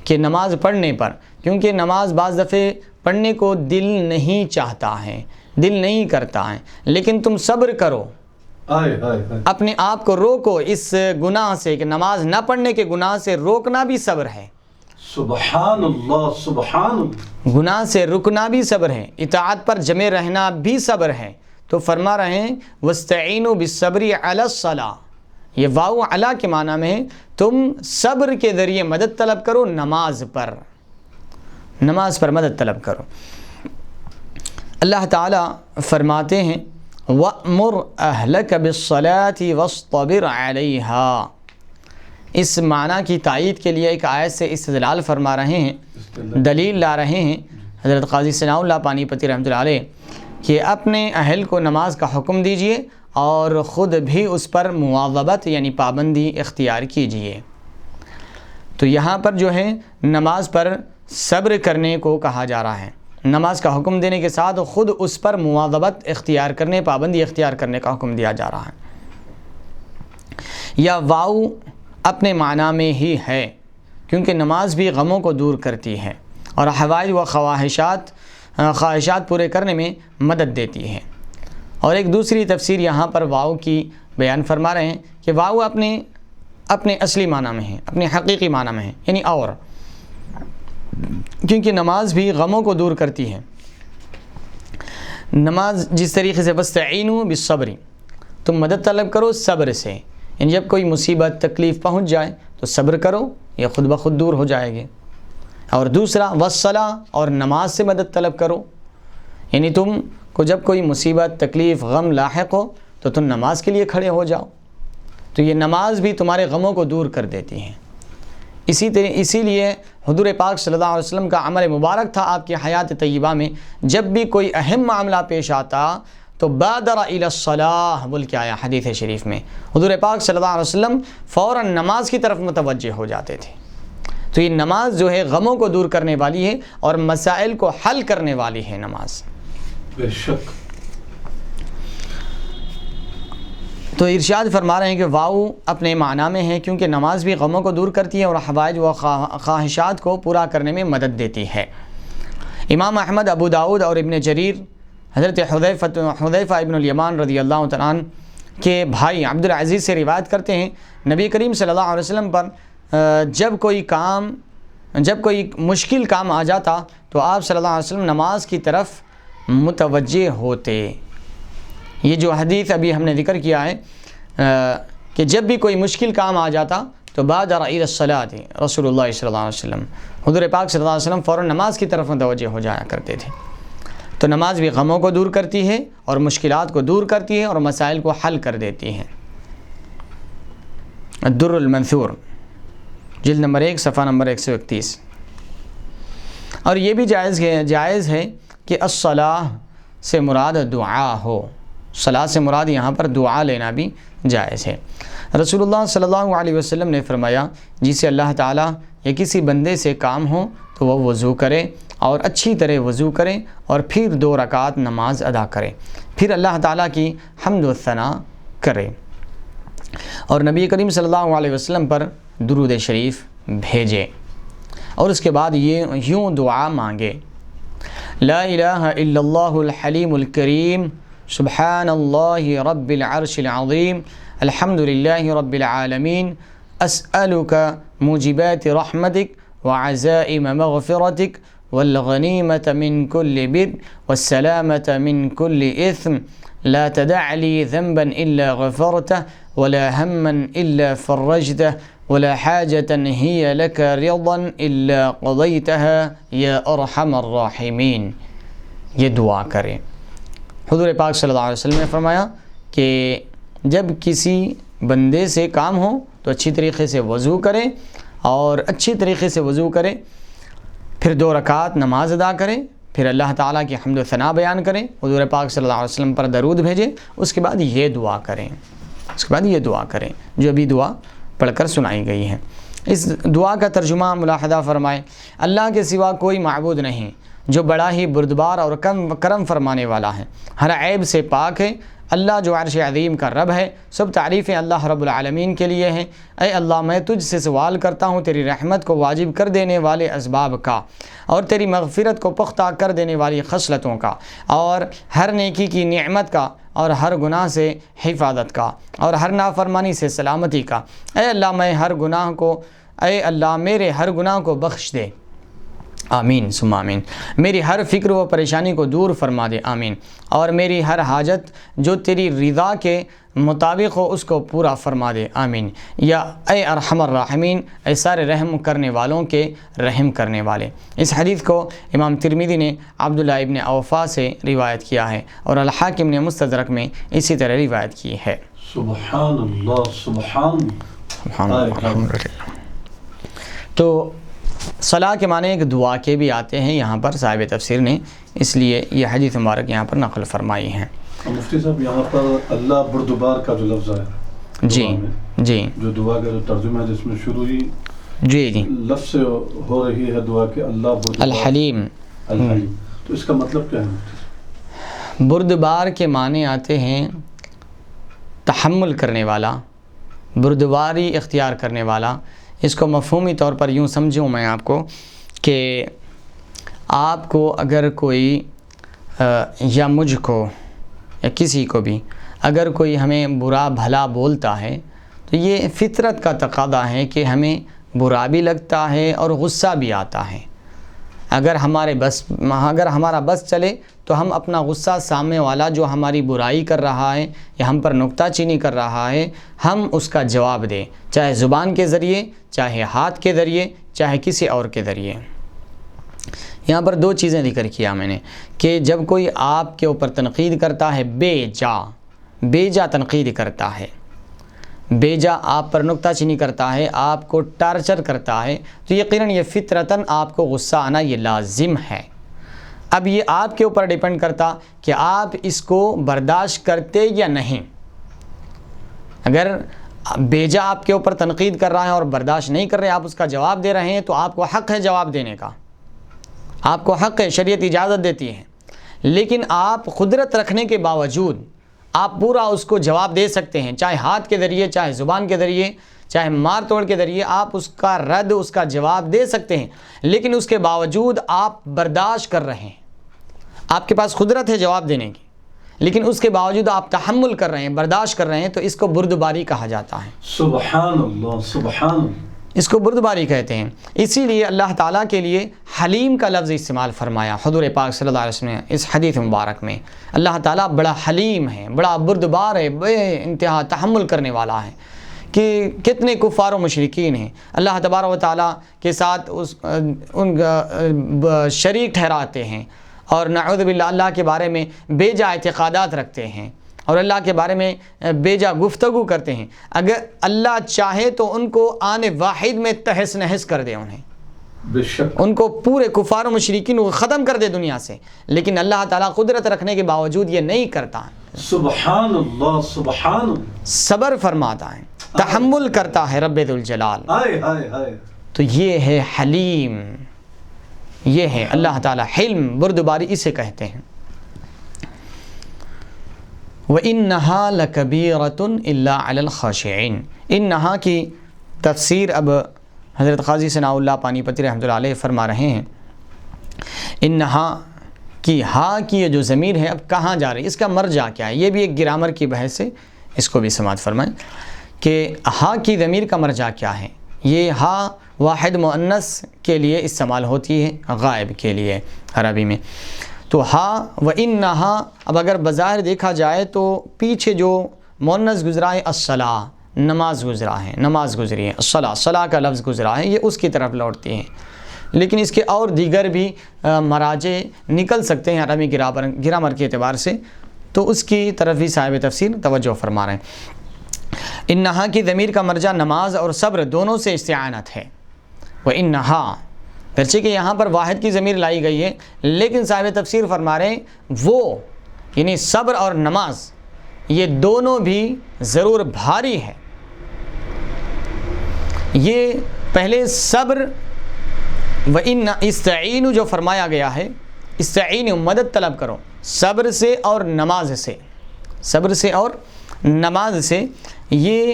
کہ نماز پڑھنے پر، کیونکہ نماز بعض دفعے پڑھنے کو دل نہیں چاہتا ہے، دل نہیں کرتا ہے، لیکن تم صبر کرو، اپنے آپ کو روکو اس گناہ سے، کہ نماز نہ پڑھنے کے گناہ سے روکنا بھی صبر ہے، سبحان اللہ سبحان اللہ، گناہ سے رکنا بھی صبر ہے، اطاعت پر جمے رہنا بھی صبر ہے۔ تو فرما رہے ہیں وَاسْتَعِينُوا بِالصَّبْرِ عَلَى الصَّلَاةِ، یہ واو علا کے معنی میں ہے تم صبر کے ذریعے مدد طلب کرو، نماز پر مدد طلب کرو۔ اللہ تعالیٰ فرماتے ہیں وَأْمُرْ أَهْلَكَ بِالصَّلَاةِ وَاصْطَبِرْ عَلَيْهَا، اس معنی کی تائید کے لیے ایک آیت سے استدلال فرما رہے ہیں، دلیل لا رہے ہیں حضرت قاضی ثناء اللہ پانی پتی رحمۃ اللہ علیہ، کہ اپنے اہل کو نماز کا حکم دیجئے اور خود بھی اس پر مواظبت یعنی پابندی اختیار کیجئے۔ تو یہاں پر جو ہے نماز پر صبر کرنے کو کہا جا رہا ہے، نماز کا حکم دینے کے ساتھ خود اس پر مواظبت اختیار کرنے، پابندی اختیار کرنے کا حکم دیا جا رہا ہے۔ یا واو اپنے معنی میں ہی ہے، کیونکہ نماز بھی غموں کو دور کرتی ہے اور حوائج و خواہشات پورے کرنے میں مدد دیتی ہے۔ اور ایک دوسری تفسیر یہاں پر واو کی بیان فرما رہے ہیں کہ واو اپنے اصلی معنی میں ہے، اپنے حقیقی معنی میں ہے، یعنی اور، کیونکہ نماز بھی غموں کو دور کرتی ہے۔ نماز جس طریقے سے وَاسْتَعِينُوا بِالصَّبْرِ، تم مدد طلب کرو صبر سے، یعنی جب کوئی مصیبت تکلیف پہنچ جائے تو صبر کرو، یہ خود بخود دور ہو جائے گی۔ اور دوسرا وَالصَّلَاةِ، اور نماز سے مدد طلب کرو، یعنی تم کو جب کوئی مصیبت تکلیف غم لاحق ہو تو تم نماز کے لیے کھڑے ہو جاؤ، تو یہ نماز بھی تمہارے غموں کو دور کر دیتی ہے۔ اسی لیے حضور پاک صلی اللہ علیہ وسلم کا عمل مبارک تھا آپ کی حیات طیبہ میں، جب بھی کوئی اہم معاملہ پیش آتا تو بادر الی الصلاۃ بول کے آیا حدیث شریف میں، حضور پاک صلی اللہ علیہ وسلم فوراً نماز کی طرف متوجہ ہو جاتے تھے۔ تو یہ نماز جو ہے غموں کو دور کرنے والی ہے اور مسائل کو حل کرنے والی ہے نماز، بے شک۔ تو ارشاد فرما رہے ہیں کہ واو اپنے معنی میں ہے، کیونکہ نماز بھی غموں کو دور کرتی ہے اور حوائج و خواہشات کو پورا کرنے میں مدد دیتی ہے۔ امام احمد، ابو داؤد اور ابن جریر حضرت حذیفہ ابن الیمان رضی اللہ تعالیٰ عنہ کے بھائی عبدالعزیز سے روایت کرتے ہیں، نبی کریم صلی اللہ علیہ وسلم پر جب کوئی مشکل کام آ جاتا تو آپ صلی اللہ علیہ وسلم نماز کی طرف متوجہ ہوتے۔ یہ جو حدیث ابھی ہم نے ذکر کیا ہے کہ جب بھی کوئی مشکل کام آ جاتا تو بادر الی الصلاۃ رسول اللہ صلی اللہ علیہ وسلم، حضور پاک صلی اللہ علیہ وسلم فوراً نماز کی طرف متوجہ ہو جایا کرتے تھے۔ تو نماز بھی غموں کو دور کرتی ہے اور مشکلات کو دور کرتی ہے اور مسائل کو حل کر دیتی ہے۔ الدر المنثور جلد نمبر 1 صفحہ نمبر 131۔ اور یہ بھی جائز ہے کہ الصلاۃ سے مراد دعا ہو، صلاۃ سے مراد یہاں پر دعا لینا بھی جائز ہے۔ رسول اللہ صلی اللہ علیہ وسلم نے فرمایا جسے اللہ تعالیٰ یا کسی بندے سے کام ہو تو وہ وضو کرے اور اچھی طرح وضو کرے اور پھر 2 رکعت نماز ادا کرے، پھر اللہ تعالیٰ کی حمد و ثنا کرے اور نبی کریم صلی اللہ علیہ وسلم پر درود شریف بھیجے اور اس کے بعد یوں دعا مانگے، لا الہ الا اللہ الحلیم الکریم سبحان اللہ رب العرش العظیم الحمد للہ رب العالمین اسألك موجبات رحمتك وعزائم مغفرتك والغنيمة من كل بر والسلامة من كل إثم لا تدع لي ذنبا إلا غفرته ولا هما إلا فرجته ولا حاجة هي لك رضا إلا قضيتها يا أرحم الراحمين. یہ دعا کریں. حضور پاک صلی اللہ علیہ وسلم نے فرمایا کہ جب کسی بندے سے کام ہو تو اچھی طریقے سے وضو کرے اور اچھی طریقے سے وضو کرے، پھر 2 رکعت نماز ادا کرے، پھر اللہ تعالیٰ کی حمد و ثنا بیان کریں، حضور پاک صلی اللہ علیہ وسلم پر درود بھیجیں، اس کے بعد یہ دعا کریں. جو ابھی دعا پڑھ کر سنائی گئی ہے. اس دعا کا ترجمہ ملاحظہ فرمائیں. اللہ کے سوا کوئی معبود نہیں جو بڑا ہی بردبار اور کرم فرمانے والا ہے، ہر عیب سے پاک ہے. اللہ جو عرش عظیم کا رب ہے، سب تعریفیں اللہ رب العالمین کے لیے ہیں. اے اللہ، میں تجھ سے سوال کرتا ہوں تیری رحمت کو واجب کر دینے والے اسباب کا، اور تیری مغفرت کو پختہ کر دینے والی خصلتوں کا، اور ہر نیکی کی نعمت کا، اور ہر گناہ سے حفاظت کا، اور ہر نافرمانی سے سلامتی کا. اے اللہ میرے ہر گناہ کو بخش دے. آمین ثم آمین. میری ہر فکر و پریشانی کو دور فرما دے. آمین. اور میری ہر حاجت جو تیری رضا کے مطابق ہو اس کو پورا فرما دے. آمین. یا اے ارحم الراحمین، اے سارے رحم کرنے والوں کے رحم کرنے والے. اس حدیث کو امام ترمذی نے عبداللہ ابن اوفا سے روایت کیا ہے، اور الحاکم نے مستدرک میں اسی طرح روایت کی ہے. سبحان اللہ سبحان اللہ. تو صلاح کے معنی ایک دعا کے بھی آتے ہیں یہاں پر صاحب تفسیر نے، اس لیے یہ حدیث مبارک یہاں پر نقل فرمائی ہیں. مفتی صاحب، یہاں پر اللہ بردبار کا جو لفظ ہے جی جی، جو دعا کا جو ترجمہ ہے جس میں شروع ہی جی لفظ سے ہو رہی ہے دعا کہ اللہ بردبار الحلیم. تو اس کا مطلب کیا ہے مفتی صاحب؟ بردبار کے معنی آتے ہیں تحمل کرنے والا، بردباری اختیار کرنے والا. اس کو مفہومی طور پر یوں سمجھوں میں آپ کو کہ آپ کو اگر کوئی یا مجھ کو یا کسی کو بھی اگر کوئی ہمیں برا بھلا بولتا ہے تو یہ فطرت کا تقاضا ہے کہ ہمیں برا بھی لگتا ہے اور غصہ بھی آتا ہے. اگر ہمارا بس چلے تو ہم اپنا غصہ سامنے والا جو ہماری برائی کر رہا ہے یا ہم پر نکتہ چینی کر رہا ہے، ہم اس کا جواب دیں، چاہے زبان کے ذریعے، چاہے ہاتھ کے ذریعے، چاہے کسی اور کے ذریعے. یہاں پر 2 چیزیں ذکر کیا میں نے کہ جب کوئی آپ کے اوپر تنقید کرتا ہے، بے جا تنقید کرتا ہے، بے جا آپ پر نکتہ چینی کرتا ہے، آپ کو ٹارچر کرتا ہے، تو یقیناً یہ فطرتاً آپ کو غصہ آنا یہ لازم ہے. اب یہ آپ کے اوپر ڈیپینڈ کرتا کہ آپ اس کو برداشت کرتے یا نہیں. اگر بیجا آپ کے اوپر تنقید کر رہا ہے اور برداشت نہیں کر رہے، آپ اس کا جواب دے رہے ہیں، تو آپ کو حق ہے جواب دینے کا، آپ کو حق ہے، شریعت اجازت دیتی ہے. لیکن آپ قدرت رکھنے کے باوجود آپ پورا اس کو جواب دے سکتے ہیں، چاہے ہاتھ کے ذریعے، چاہے زبان کے ذریعے، چاہے مار توڑ کے ذریعے، آپ اس کا رد، اس کا جواب دے سکتے ہیں. لیکن اس کے باوجود آپ برداشت کر رہے ہیں، آپ کے پاس قدرت ہے جواب دینے کی، لیکن اس کے باوجود آپ تحمل کر رہے ہیں، برداشت کر رہے ہیں، تو اس کو بردباری کہا جاتا ہے. سبحان اللہ سبحان اللہ، اس کو بردباری کہتے ہیں. اسی لیے اللہ تعالیٰ کے لیے حلیم کا لفظ استعمال فرمایا حضور پاک صلی اللہ علیہ وسلم نے اس حدیث مبارک میں. اللہ تعالیٰ بڑا حلیم ہے، بڑا بردبار ہے، بے انتہا تحمل کرنے والا ہے. کہ کتنے کفار و مشرکین ہیں اللہ تبارک و تعالیٰ کے ساتھ ان شریک ٹھہراتے ہیں، اور نعوذ باللہ اللہ کے بارے میں بے جا اعتقادات رکھتے ہیں، اور اللہ کے بارے میں بے جا گفتگو کرتے ہیں. اگر اللہ چاہے تو ان کو آن واحد میں تہس نہس کر دے، بے شک ان کو پورے کفار و مشرکین کو ختم کر دے دنیا سے، لیکن اللہ تعالیٰ قدرت رکھنے کے باوجود یہ نہیں کرتا. سبحان اللہ سبحان اللہ، صبر فرماتا ہے، تحمل کرتا ہے رب ذوالجلال. تو یہ ہے حلیم، یہ ہے اللہ تعالیٰ حلم، بردباری اسے کہتے ہیں. وَإِنَّهَا لَكَبِيرَةٌ إِلَّا عَلَى الْخَاشِعِينَ. انہا کی تفسیر اب حضرت قاضی ثناء اللہ پانی پتی رحمۃ اللہ علیہ فرما رہے ہیں. انہا کی ہا کی یہ جو ضمیر ہے اب کہاں جا رہی ہے، اس کا مرجع کیا ہے، یہ بھی ایک گرامر کی بحث ہے، اس کو بھی سماعت فرمائیں کہ ہا کی ضمیر کا مرجع کیا ہے. یہ ہا واحد مؤنث کے لیے استعمال ہوتی ہے، غائب کے لیے عربی میں. تو ہا و انہا، اب اگر بظاہر دیکھا جائے تو پیچھے جو مؤنث گزرا ہے الصلاۃ، نماز گزرا ہے، نماز گزری ہے، الصلاۃ، صلاۃ کا لفظ گزرا ہے، یہ اس کی طرف لوٹتی ہیں. لیکن اس کے اور دیگر بھی مراجع نکل سکتے ہیں عربی گرامر کے اعتبار سے، تو اس کی طرف بھی صاحب تفسیر توجہ فرما رہے ہیں. انہا کی ضمیر کا مرجع نماز اور صبر دونوں سے استعانت ہے. وہ انہا، گرچہ کہ یہاں پر واحد کی ضمیر لائی گئی ہے، لیکن صاحب تفسیر فرما رہے ہیں وہ یعنی صبر اور نماز یہ دونوں بھی ضرور بھاری ہے. یہ پہلے صبر و ان استعینوا جو فرمایا گیا ہے، استعینوا مدد طلب کرو صبر سے اور نماز سے، صبر سے اور نماز سے. یہ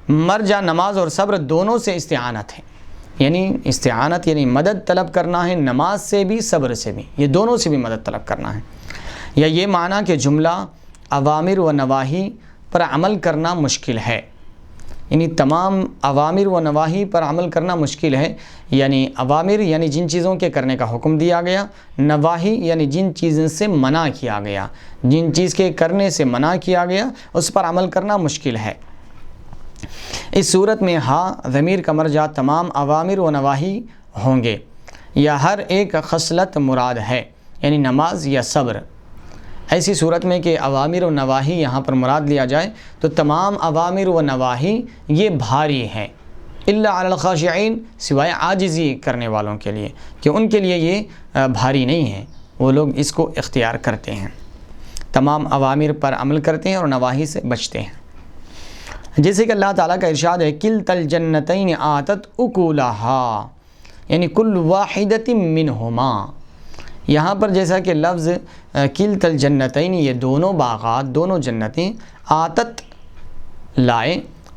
مرجع نماز اور صبر دونوں سے استعانت ہے، یعنی استعانت یعنی مدد طلب کرنا ہے، نماز سے بھی صبر سے بھی، یہ دونوں سے بھی مدد طلب کرنا ہے. یا یہ معنی کہ جملہ اوامر و نواہی پر عمل کرنا مشکل ہے، یعنی تمام اوامر و نواہی پر عمل کرنا مشکل ہے. یعنی اوامر یعنی جن چیزوں کے کرنے کا حکم دیا گیا، نواہی یعنی جن چیزوں سے منع کیا گیا، جن چیز کے کرنے سے منع کیا گیا اس پر عمل کرنا مشکل ہے. اس صورت میں ہا ضمیر کا مرجع تمام اوامر و نواہی ہوں گے، یا ہر ایک خصلت مراد ہے، یعنی نماز یا صبر. ایسی صورت میں کہ اوامر و نواہی یہاں پر مراد لیا جائے تو تمام اوامر و نواہی یہ بھاری ہے، الا علی الخاشعین، سوائے عاجزی کرنے والوں کے لیے، کہ ان کے لیے یہ بھاری نہیں ہے، وہ لوگ اس کو اختیار کرتے ہیں، تمام اوامر پر عمل کرتے ہیں اور نواہی سے بچتے ہیں. جیسے کہ اللہ تعالیٰ کا ارشاد ہے کلتا الجنتین آتت اکولہا، یعنی کل واحدۃ منہما. یہاں پر جیسا کہ لفظ کلتا الجنتین، یہ دونوں باغات، دونوں جنتیں، آتت لائے،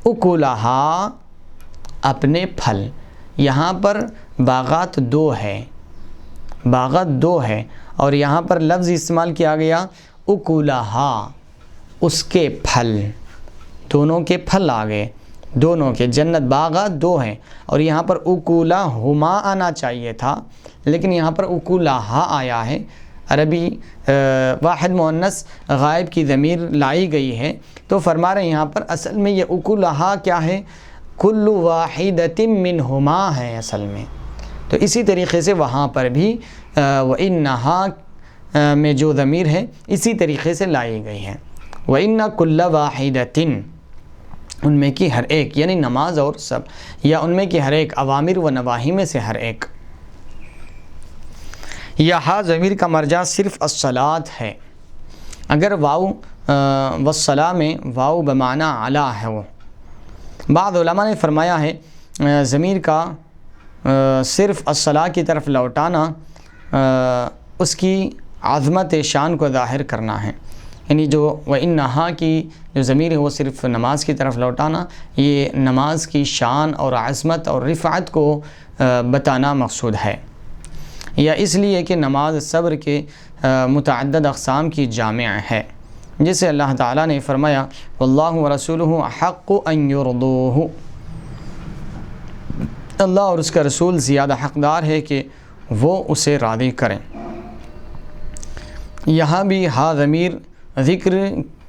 اکولہا اپنے پھل. یہاں پر باغات دو ہے، باغات دو ہے، اور یہاں پر لفظ استعمال کیا گیا اکولہا، اس کے پھل، دونوں کے پھل آ گئے، دونوں کے. جنت باغات دو ہیں، اور یہاں پر اکولہما آنا چاہیے تھا، لیکن یہاں پر اکولہا آیا ہے. عربی واحد مؤنث غائب کی ضمیر لائی گئی ہے، تو فرما رہے ہیں یہاں پر اصل میں یہ اکولہا کیا ہے، کل واحدۃ منہما ہے اصل میں. تو اسی طریقے سے وہاں پر بھی وَإِنَّهَا میں جو ضمیر ہے اسی طریقے سے لائی گئی ہے. وَإِنَّ كُلَّ وَاحِدَةٍ، ان میں کی ہر ایک، یعنی نماز اور سب، یا ان میں کی ہر ایک، اوامر و نواہی میں سے ہر ایک. یا ہا ضمیر کا مرجع صرف الصلاۃ ہے. اگر واو والصلاۃ میں واو بمعنی علی ہے، وہ بعض علماء نے فرمایا ہے ضمیر کا صرف الصلاۃ کی طرف لوٹانا اس کی عظمت شان کو ظاہر کرنا ہے. یعنی جو وَإِنَّهَا کی جو ضمیر ہے وہ صرف نماز کی طرف لوٹانا، یہ نماز کی شان اور عظمت اور رفعت کو بتانا مقصود ہے. یا اس لیے کہ نماز صبر کے متعدد اقسام کی جامع ہے، جسے اللہ تعالیٰ نے فرمایا وَاللَّهُ وَرَسُولُهُ أَحَقُّ أَن يُرْضُوهُ، اللہ اور اس کا رسول زیادہ حقدار ہے کہ وہ اسے راضی کریں. یہاں بھی ہا ضمیر ذکر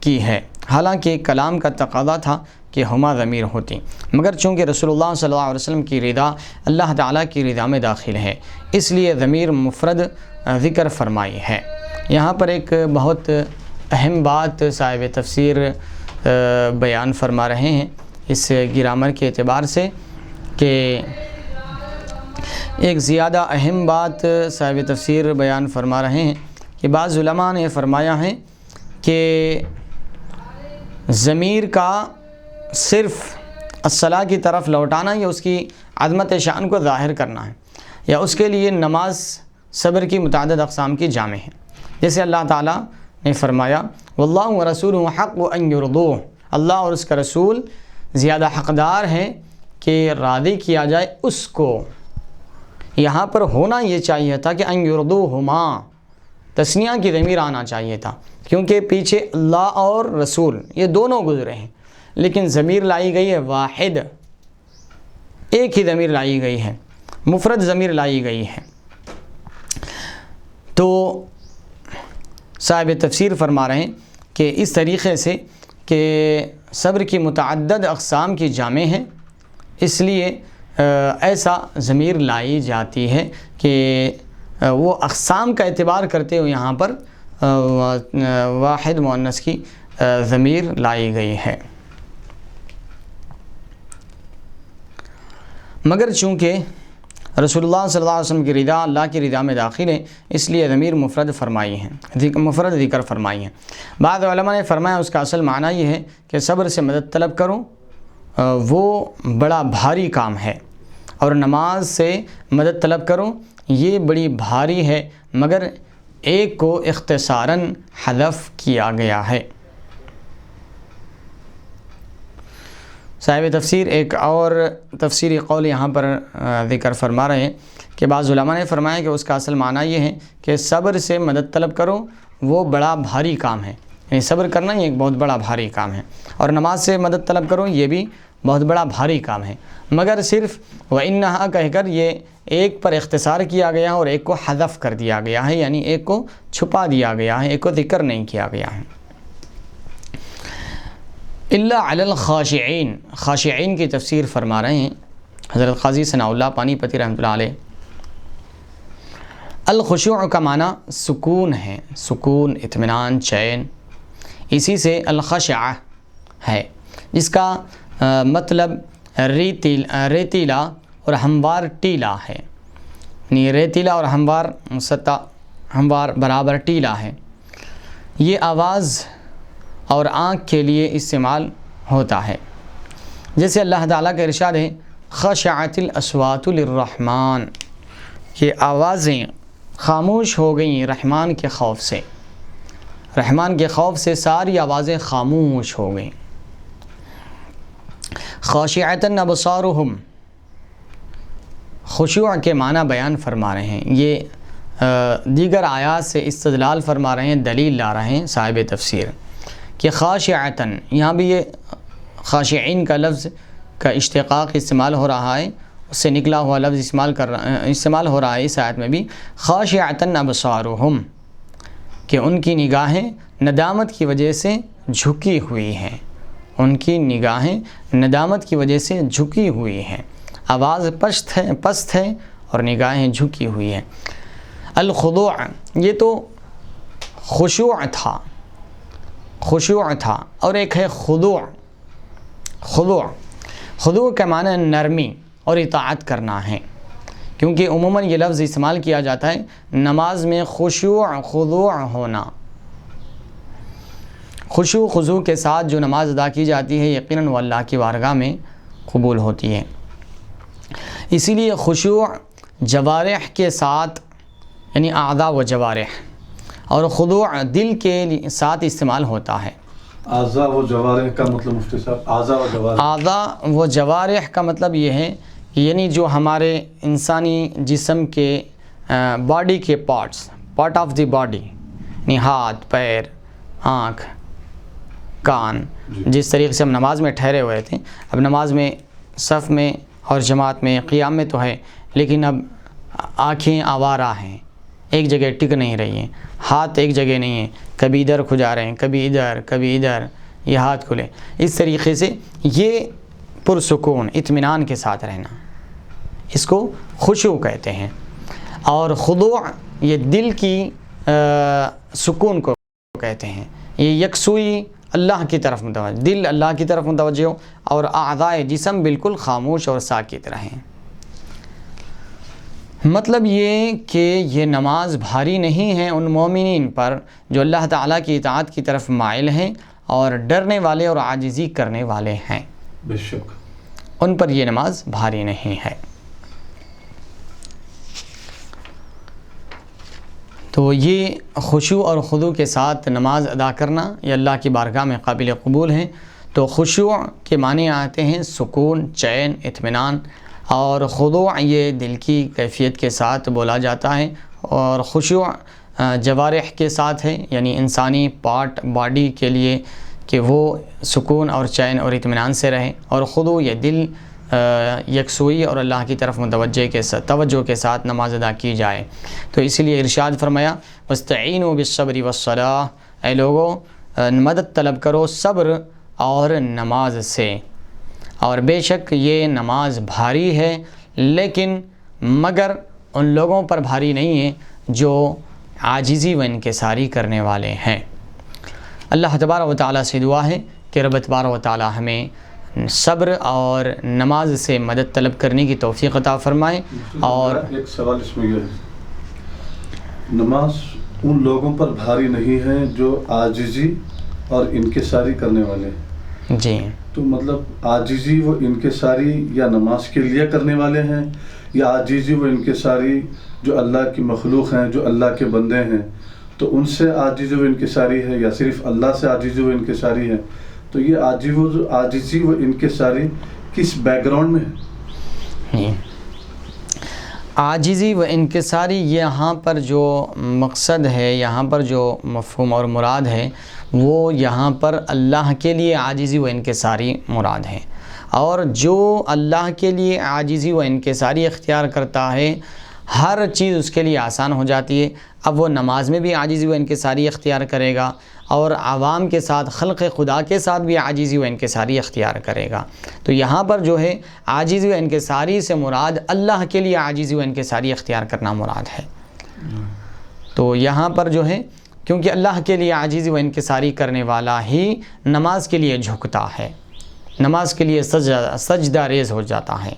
کی ہے، حالانکہ کلام کا تقاضا تھا کہ ہما ضمیر ہوتی، مگر چونکہ رسول اللہ صلی اللہ علیہ وسلم کی رضا اللہ تعالیٰ کی رضا میں داخل ہے، اس لیے ضمیر مفرد ذکر فرمائی ہے. یہاں پر ایک بہت اہم بات صاحب تفسیر بیان فرما رہے ہیں اس گرامر کے اعتبار سے، کہ ایک زیادہ اہم بات صاحب تفسیر بیان فرما رہے ہیں کہ بعض علماء نے فرمایا ہے کہ ضمیر کا صرف الصلاۃ کی طرف لوٹانا یا اس کی عظمت شان کو ظاہر کرنا ہے، یا اس کے لیے نماز صبر کی متعدد اقسام کی جامع ہے. جیسے اللہ تعالیٰ نے فرمایا واللہ ورسولہ حق ان یرضوہ، اللہ اور اس کا رسول زیادہ حقدار ہیں کہ راضی کیا جائے اس کو. یہاں پر ہونا یہ چاہیے تھا کہ ان یرضوہما، تثنیہ کی ضمیر آنا چاہیے تھا، کیونکہ پیچھے اللہ اور رسول یہ دونوں گزرے ہیں، لیکن ضمیر لائی گئی ہے واحد، ایک ہی ضمیر لائی گئی ہے، مفرد ضمیر لائی گئی ہے۔ تو صاحب تفسیر فرما رہے ہیں کہ اس طریقے سے کہ صبر کی متعدد اقسام کی جامع ہے، اس لیے ایسا ضمیر لائی جاتی ہے کہ وہ اقسام کا اعتبار کرتے ہوئے یہاں پر واحد مؤنث کی ضمیر لائی گئی ہے۔ مگر چونکہ رسول اللہ صلی اللہ علیہ وسلم کی رضا اللہ کی رضا میں داخل ہے، اس لیے ضمیر مفرد فرمائی ہیں، مفرد ذکر فرمائی ہیں۔ بعض علماء نے فرمایا اس کا اصل معنی یہ ہے کہ صبر سے مدد طلب کرو، وہ بڑا بھاری کام ہے، اور نماز سے مدد طلب کرو یہ بڑی بھاری ہے، مگر ایک کو اختصاراً حذف کیا گیا ہے۔ صاحب تفسیر ایک اور تفسیری قول یہاں پر ذکر فرما رہے ہیں کہ بعض علماء نے فرمایا کہ اس کا اصل معنی یہ ہے کہ صبر سے مدد طلب کرو وہ بڑا بھاری کام ہے، یعنی صبر کرنا یہ ایک بہت بڑا بھاری کام ہے، اور نماز سے مدد طلب کرو یہ بھی بہت بڑا بھاری کام ہے، مگر صرف وَإِنَّهَا کہہ کر یہ ایک پر اختصار کیا گیا اور ایک کو حذف کر دیا گیا ہے، یعنی ایک کو چھپا دیا گیا ہے، ایک کو ذکر نہیں کیا گیا ہے۔ الا علی الخاشعین، خاشعین کی تفسیر فرما رہے ہیں حضرت قاضی ثناء اللہ پانی پتی رحمۃ اللہ علیہ۔ الخشوع کا معنی سکون ہے، سکون، اطمینان، چین، اسی سے الخشعہ ہے، جس کا مطلب ریتیلا اور ہموار ٹیلا ہے، یعنی ریتیلا اور ہموار برابر ٹیلا ہے۔ یہ آواز اور آنکھ کے لیے استعمال ہوتا ہے، جیسے اللہ تعالیٰ کا ارشاد ہے خشعت الاصوات للرحمن، کہ آوازیں خاموش ہو گئیں رحمان کے خوف سے، رحمان کے خوف سے ساری آوازیں خاموش ہو گئیں۔ خاشعۃ ابصارہم، خشوع کے معنی بیان فرما رہے ہیں، یہ دیگر آیات سے استدلال فرما رہے ہیں، دلیل لا رہے ہیں صاحب تفسیر کہ خاشعۃ، یہاں بھی یہ خاشعین کا لفظ کا اشتقاق استعمال ہو رہا ہے، اس سے نکلا ہوا لفظ استعمال ہو رہا ہے اس آیت میں بھی، خاشعۃ ابصارہم، کہ ان کی نگاہیں ندامت کی وجہ سے جھکی ہوئی ہیں، ان کی نگاہیں ندامت کی وجہ سے جھکی ہوئی ہیں، آواز پست ہے اور نگاہیں جھکی ہوئی ہیں۔ الخضوع، یہ تو خشوع تھا، اور ایک ہے خضوع۔ خضوع کا معنی نرمی اور اطاعت کرنا ہے، کیونکہ عموماً یہ لفظ استعمال کیا جاتا ہے نماز میں خشوع خضوع ہونا۔ خشوع خضوع کے ساتھ جو نماز ادا کی جاتی ہے یقیناً وہ اللہ کی بارگاہ میں قبول ہوتی ہے، اسی لیے خشوع جوارح کے ساتھ، یعنی اعضاء و جوارح، اور خضوع دل کے ساتھ استعمال ہوتا ہے۔ اعضاء و جوارح کا مطلب مفتی صاحب، اعضاء و جوارح کا مطلب یہ ہے کہ یعنی جو ہمارے انسانی جسم کے باڈی کے پارٹ آف دی باڈی، یعنی ہاتھ، پیر، آنکھ، کان، جس طریقے سے ہم نماز میں ٹھہرے ہوئے تھے، اب نماز میں صف میں اور جماعت میں قیام میں تو ہے، لیکن اب آنکھیں آوارہ ہیں، ایک جگہ ٹک نہیں رہی ہیں، ہاتھ ایک جگہ نہیں ہیں، کبھی ادھر کھجا رہے ہیں، کبھی ادھر، یہ ہاتھ کھلے، اس طریقے سے یہ پرسکون اطمینان کے ساتھ رہنا، اس کو خشوع کہتے ہیں۔ اور خضوع یہ دل کی سکون کو کہتے ہیں، یہ یکسوئی اللہ کی طرف متوجہ، دل اللہ کی طرف متوجہ ہو اور اعضاء جسم بالکل خاموش اور ساکت رہیں۔ مطلب یہ کہ یہ نماز بھاری نہیں ہے ان مومنین پر جو اللہ تعالیٰ کی اطاعت کی طرف مائل ہیں اور ڈرنے والے اور عاجزی کرنے والے ہیں، بے شک ان پر یہ نماز بھاری نہیں ہے۔ تو یہ خشوع اور خضوع کے ساتھ نماز ادا کرنا یہ اللہ کی بارگاہ میں قابل قبول ہے۔ تو خشوع کے معنی آتے ہیں سکون، چین، اطمینان، اور خضوع یہ دل کی کیفیت کے ساتھ بولا جاتا ہے، اور خشوع جوارح کے ساتھ ہے، یعنی انسانی پارٹ باڈی کے لیے کہ وہ سکون اور چین اور اطمینان سے رہیں اور خضوع یہ دل یکسوئی اور اللہ کی طرف توجہ کے ساتھ نماز ادا کی جائے۔ تو اسی لیے ارشاد فرمایا وَاسْتَعِينُوا بِالصَّبْرِ وَالصَّلَاةِ، اے لوگو مدد طلب کرو صبر اور نماز سے، اور بے شک یہ نماز بھاری ہے لیکن مگر ان لوگوں پر بھاری نہیں ہے جو عاجزی و انکساری کرنے والے ہیں۔ اللہ تبارک و تعالیٰ سے دعا ہے کہ رب تبارک و تعالیٰ ہمیں صبر اور نماز سے مدد طلب کرنے کی توفیق عطا فرمائے۔ اور ایک سوال اس میں یہ ہے، نماز ان لوگوں پر بھاری نہیں ہے جو عاجزی اور انکساری کرنے والے ہیں، جی تو مطلب عاجزی و انکساری یا نماز کے لیے کرنے والے ہیں، یا عاجزی و انکساری جو اللہ کی مخلوق ہیں، جو اللہ کے بندے ہیں، تو ان سے عاجزی و انکساری ہے، یا صرف اللہ سے عاجزی و انکساری ہے؟ تو یہ عاجزی و انکساری کس بیک گراؤنڈ میں ہے؟ عاجزی و انکساری یہاں پر جو مقصد ہے، یہاں پر جو مفہوم اور مراد ہے وہ یہاں پر اللہ کے لیے عاجزی و انکساری مراد ہے، اور جو اللہ کے لیے عاجزی و انکساری اختیار کرتا ہے ہر چیز اس کے لیے آسان ہو جاتی ہے۔ اب وہ نماز میں بھی عاجزی و انکساری اختیار کرے گا اور عوام کے ساتھ، خلق خدا کے ساتھ بھی عاجزی و انکساری اختیار کرے گا۔ تو یہاں پر جو ہے عاجزی و انکساری سے مراد اللہ کے لیے عاجزی و انکساری اختیار کرنا مراد ہے۔ تو یہاں پر جو ہے کیونکہ اللہ کے لیے عاجزی و انکساری کرنے والا ہی نماز کے لیے جھکتا ہے، نماز کے لیے سجدہ ریز ہو جاتا ہے،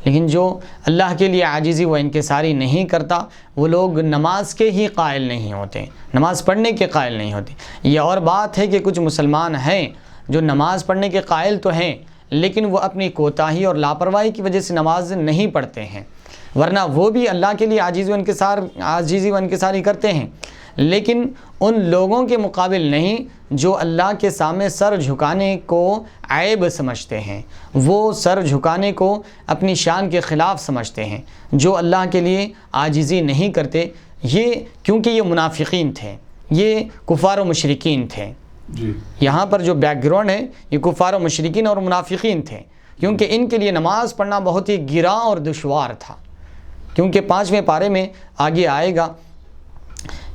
لیکن جو اللہ کے لیے عاجزی و انکساری نہیں کرتا وہ لوگ نماز کے ہی قائل نہیں ہوتے، نماز پڑھنے کے قائل نہیں ہوتے۔ یہ اور بات ہے کہ کچھ مسلمان ہیں جو نماز پڑھنے کے قائل تو ہیں لیکن وہ اپنی کوتاہی اور لاپرواہی کی وجہ سے نماز نہیں پڑھتے ہیں، ورنہ وہ بھی اللہ کے لیے عاجزی و انکساری کرتے ہیں، لیکن ان لوگوں کے مقابل نہیں جو اللہ کے سامنے سر جھکانے کو عیب سمجھتے ہیں، وہ سر جھکانے کو اپنی شان کے خلاف سمجھتے ہیں، جو اللہ کے لیے عاجزی نہیں کرتے۔ یہ کیونکہ یہ منافقین تھے، یہ کفار و مشرکین تھے، یہاں پر جو بیک گراؤنڈ ہے یہ کفار و مشرکین اور منافقین تھے، کیونکہ ان کے لیے نماز پڑھنا بہت ہی گراں اور دشوار تھا، کیونکہ 5ویں پارے میں آگے آئے گا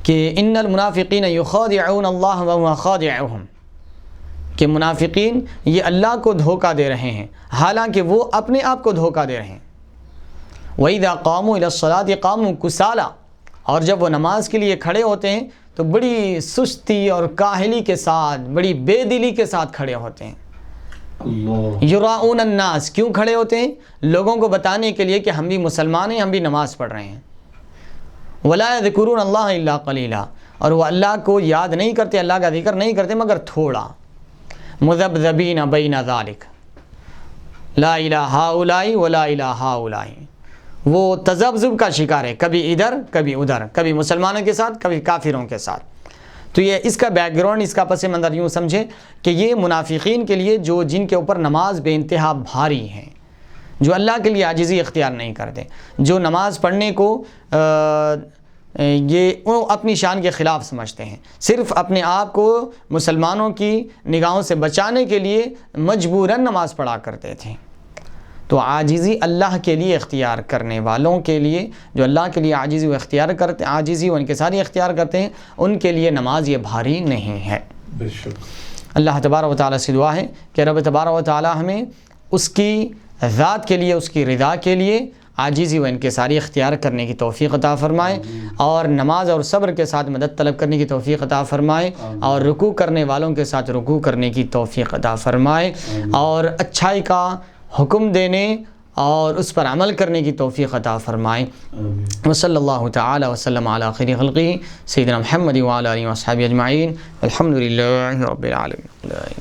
کہ ان المنافقین یخادعون اللہ وهو خادعهم، کہ منافقین یہ اللہ کو دھوکہ دے رہے ہیں حالانکہ وہ اپنے آپ کو دھوکہ دے رہے ہیں۔ وَإِذَا قَامُوا إِلَى الصَّلَاةِ قَامُوا كُسَالَىٰ، اور جب وہ نماز کے لیے کھڑے ہوتے ہیں تو بڑی سستی اور کاہلی کے ساتھ، بڑی بے دلی کے ساتھ کھڑے ہوتے ہیں۔ یراؤن الناس، کیوں کھڑے ہوتے ہیں؟ لوگوں کو بتانے کے لیے کہ ہم بھی مسلمان ہیں، ہم بھی نماز پڑھ رہے ہیں۔ وَلَا يَذْكُرُونَ اللَّهَ إِلَّا قَلِيلًا، اور وہ اللہ کو یاد نہیں کرتے، اللہ کا ذکر نہیں کرتے مگر تھوڑا۔ مُذَبْذَبِينَ بَيْنَ ذَلِكَ لَا إِلَٰهَ هَٰؤُلَاءِ وَلَا إِلَٰهَ هَٰؤُلَاءِ، وہ تذبذب کا شکار ہے، کبھی ادھر کبھی ادھر، کبھی مسلمانوں کے ساتھ کبھی کافروں کے ساتھ۔ تو یہ اس کا بیک گراؤنڈ، اس کا پس منظر یوں سمجھے کہ یہ منافقین کے لیے جن کے اوپر نماز بے انتہا بھاری ہے، جو اللہ کے لیے عاجزی اختیار نہیں کرتے، جو نماز پڑھنے کو یہ اپنی شان کے خلاف سمجھتے ہیں، صرف اپنے آپ کو مسلمانوں کی نگاہوں سے بچانے کے لیے مجبوراً نماز پڑھا کرتے تھے۔ تو عاجزی اللہ کے لیے اختیار کرنے والوں کے لیے، جو اللہ کے لیے عاجزی و انکساری اختیار کرتے ہیں، ان کے لیے نماز یہ بھاری نہیں ہے۔ اللہ تبارک و تعالیٰ سے دعا ہے کہ رب تبارک و تعالیٰ ہمیں اس کی ذات کے لیے، اس کی رضا کے لیے عاجزی و انکساری اختیار کرنے کی توفیق عطا فرمائے، اور نماز اور صبر کے ساتھ مدد طلب کرنے کی توفیق عطا فرمائے، اور رکوع کرنے والوں کے ساتھ رکوع کرنے کی توفیق عطا فرمائے، اور اچھائی کا حکم دینے اور اس پر عمل کرنے کی توفیق عطا فرمائے۔ وصلی اللہ تعالی وسلم علی خیر خلقہ سیدنا محمد وعلی آلہ وصحبہ اجمعین، الحمد للہ رب العالمین۔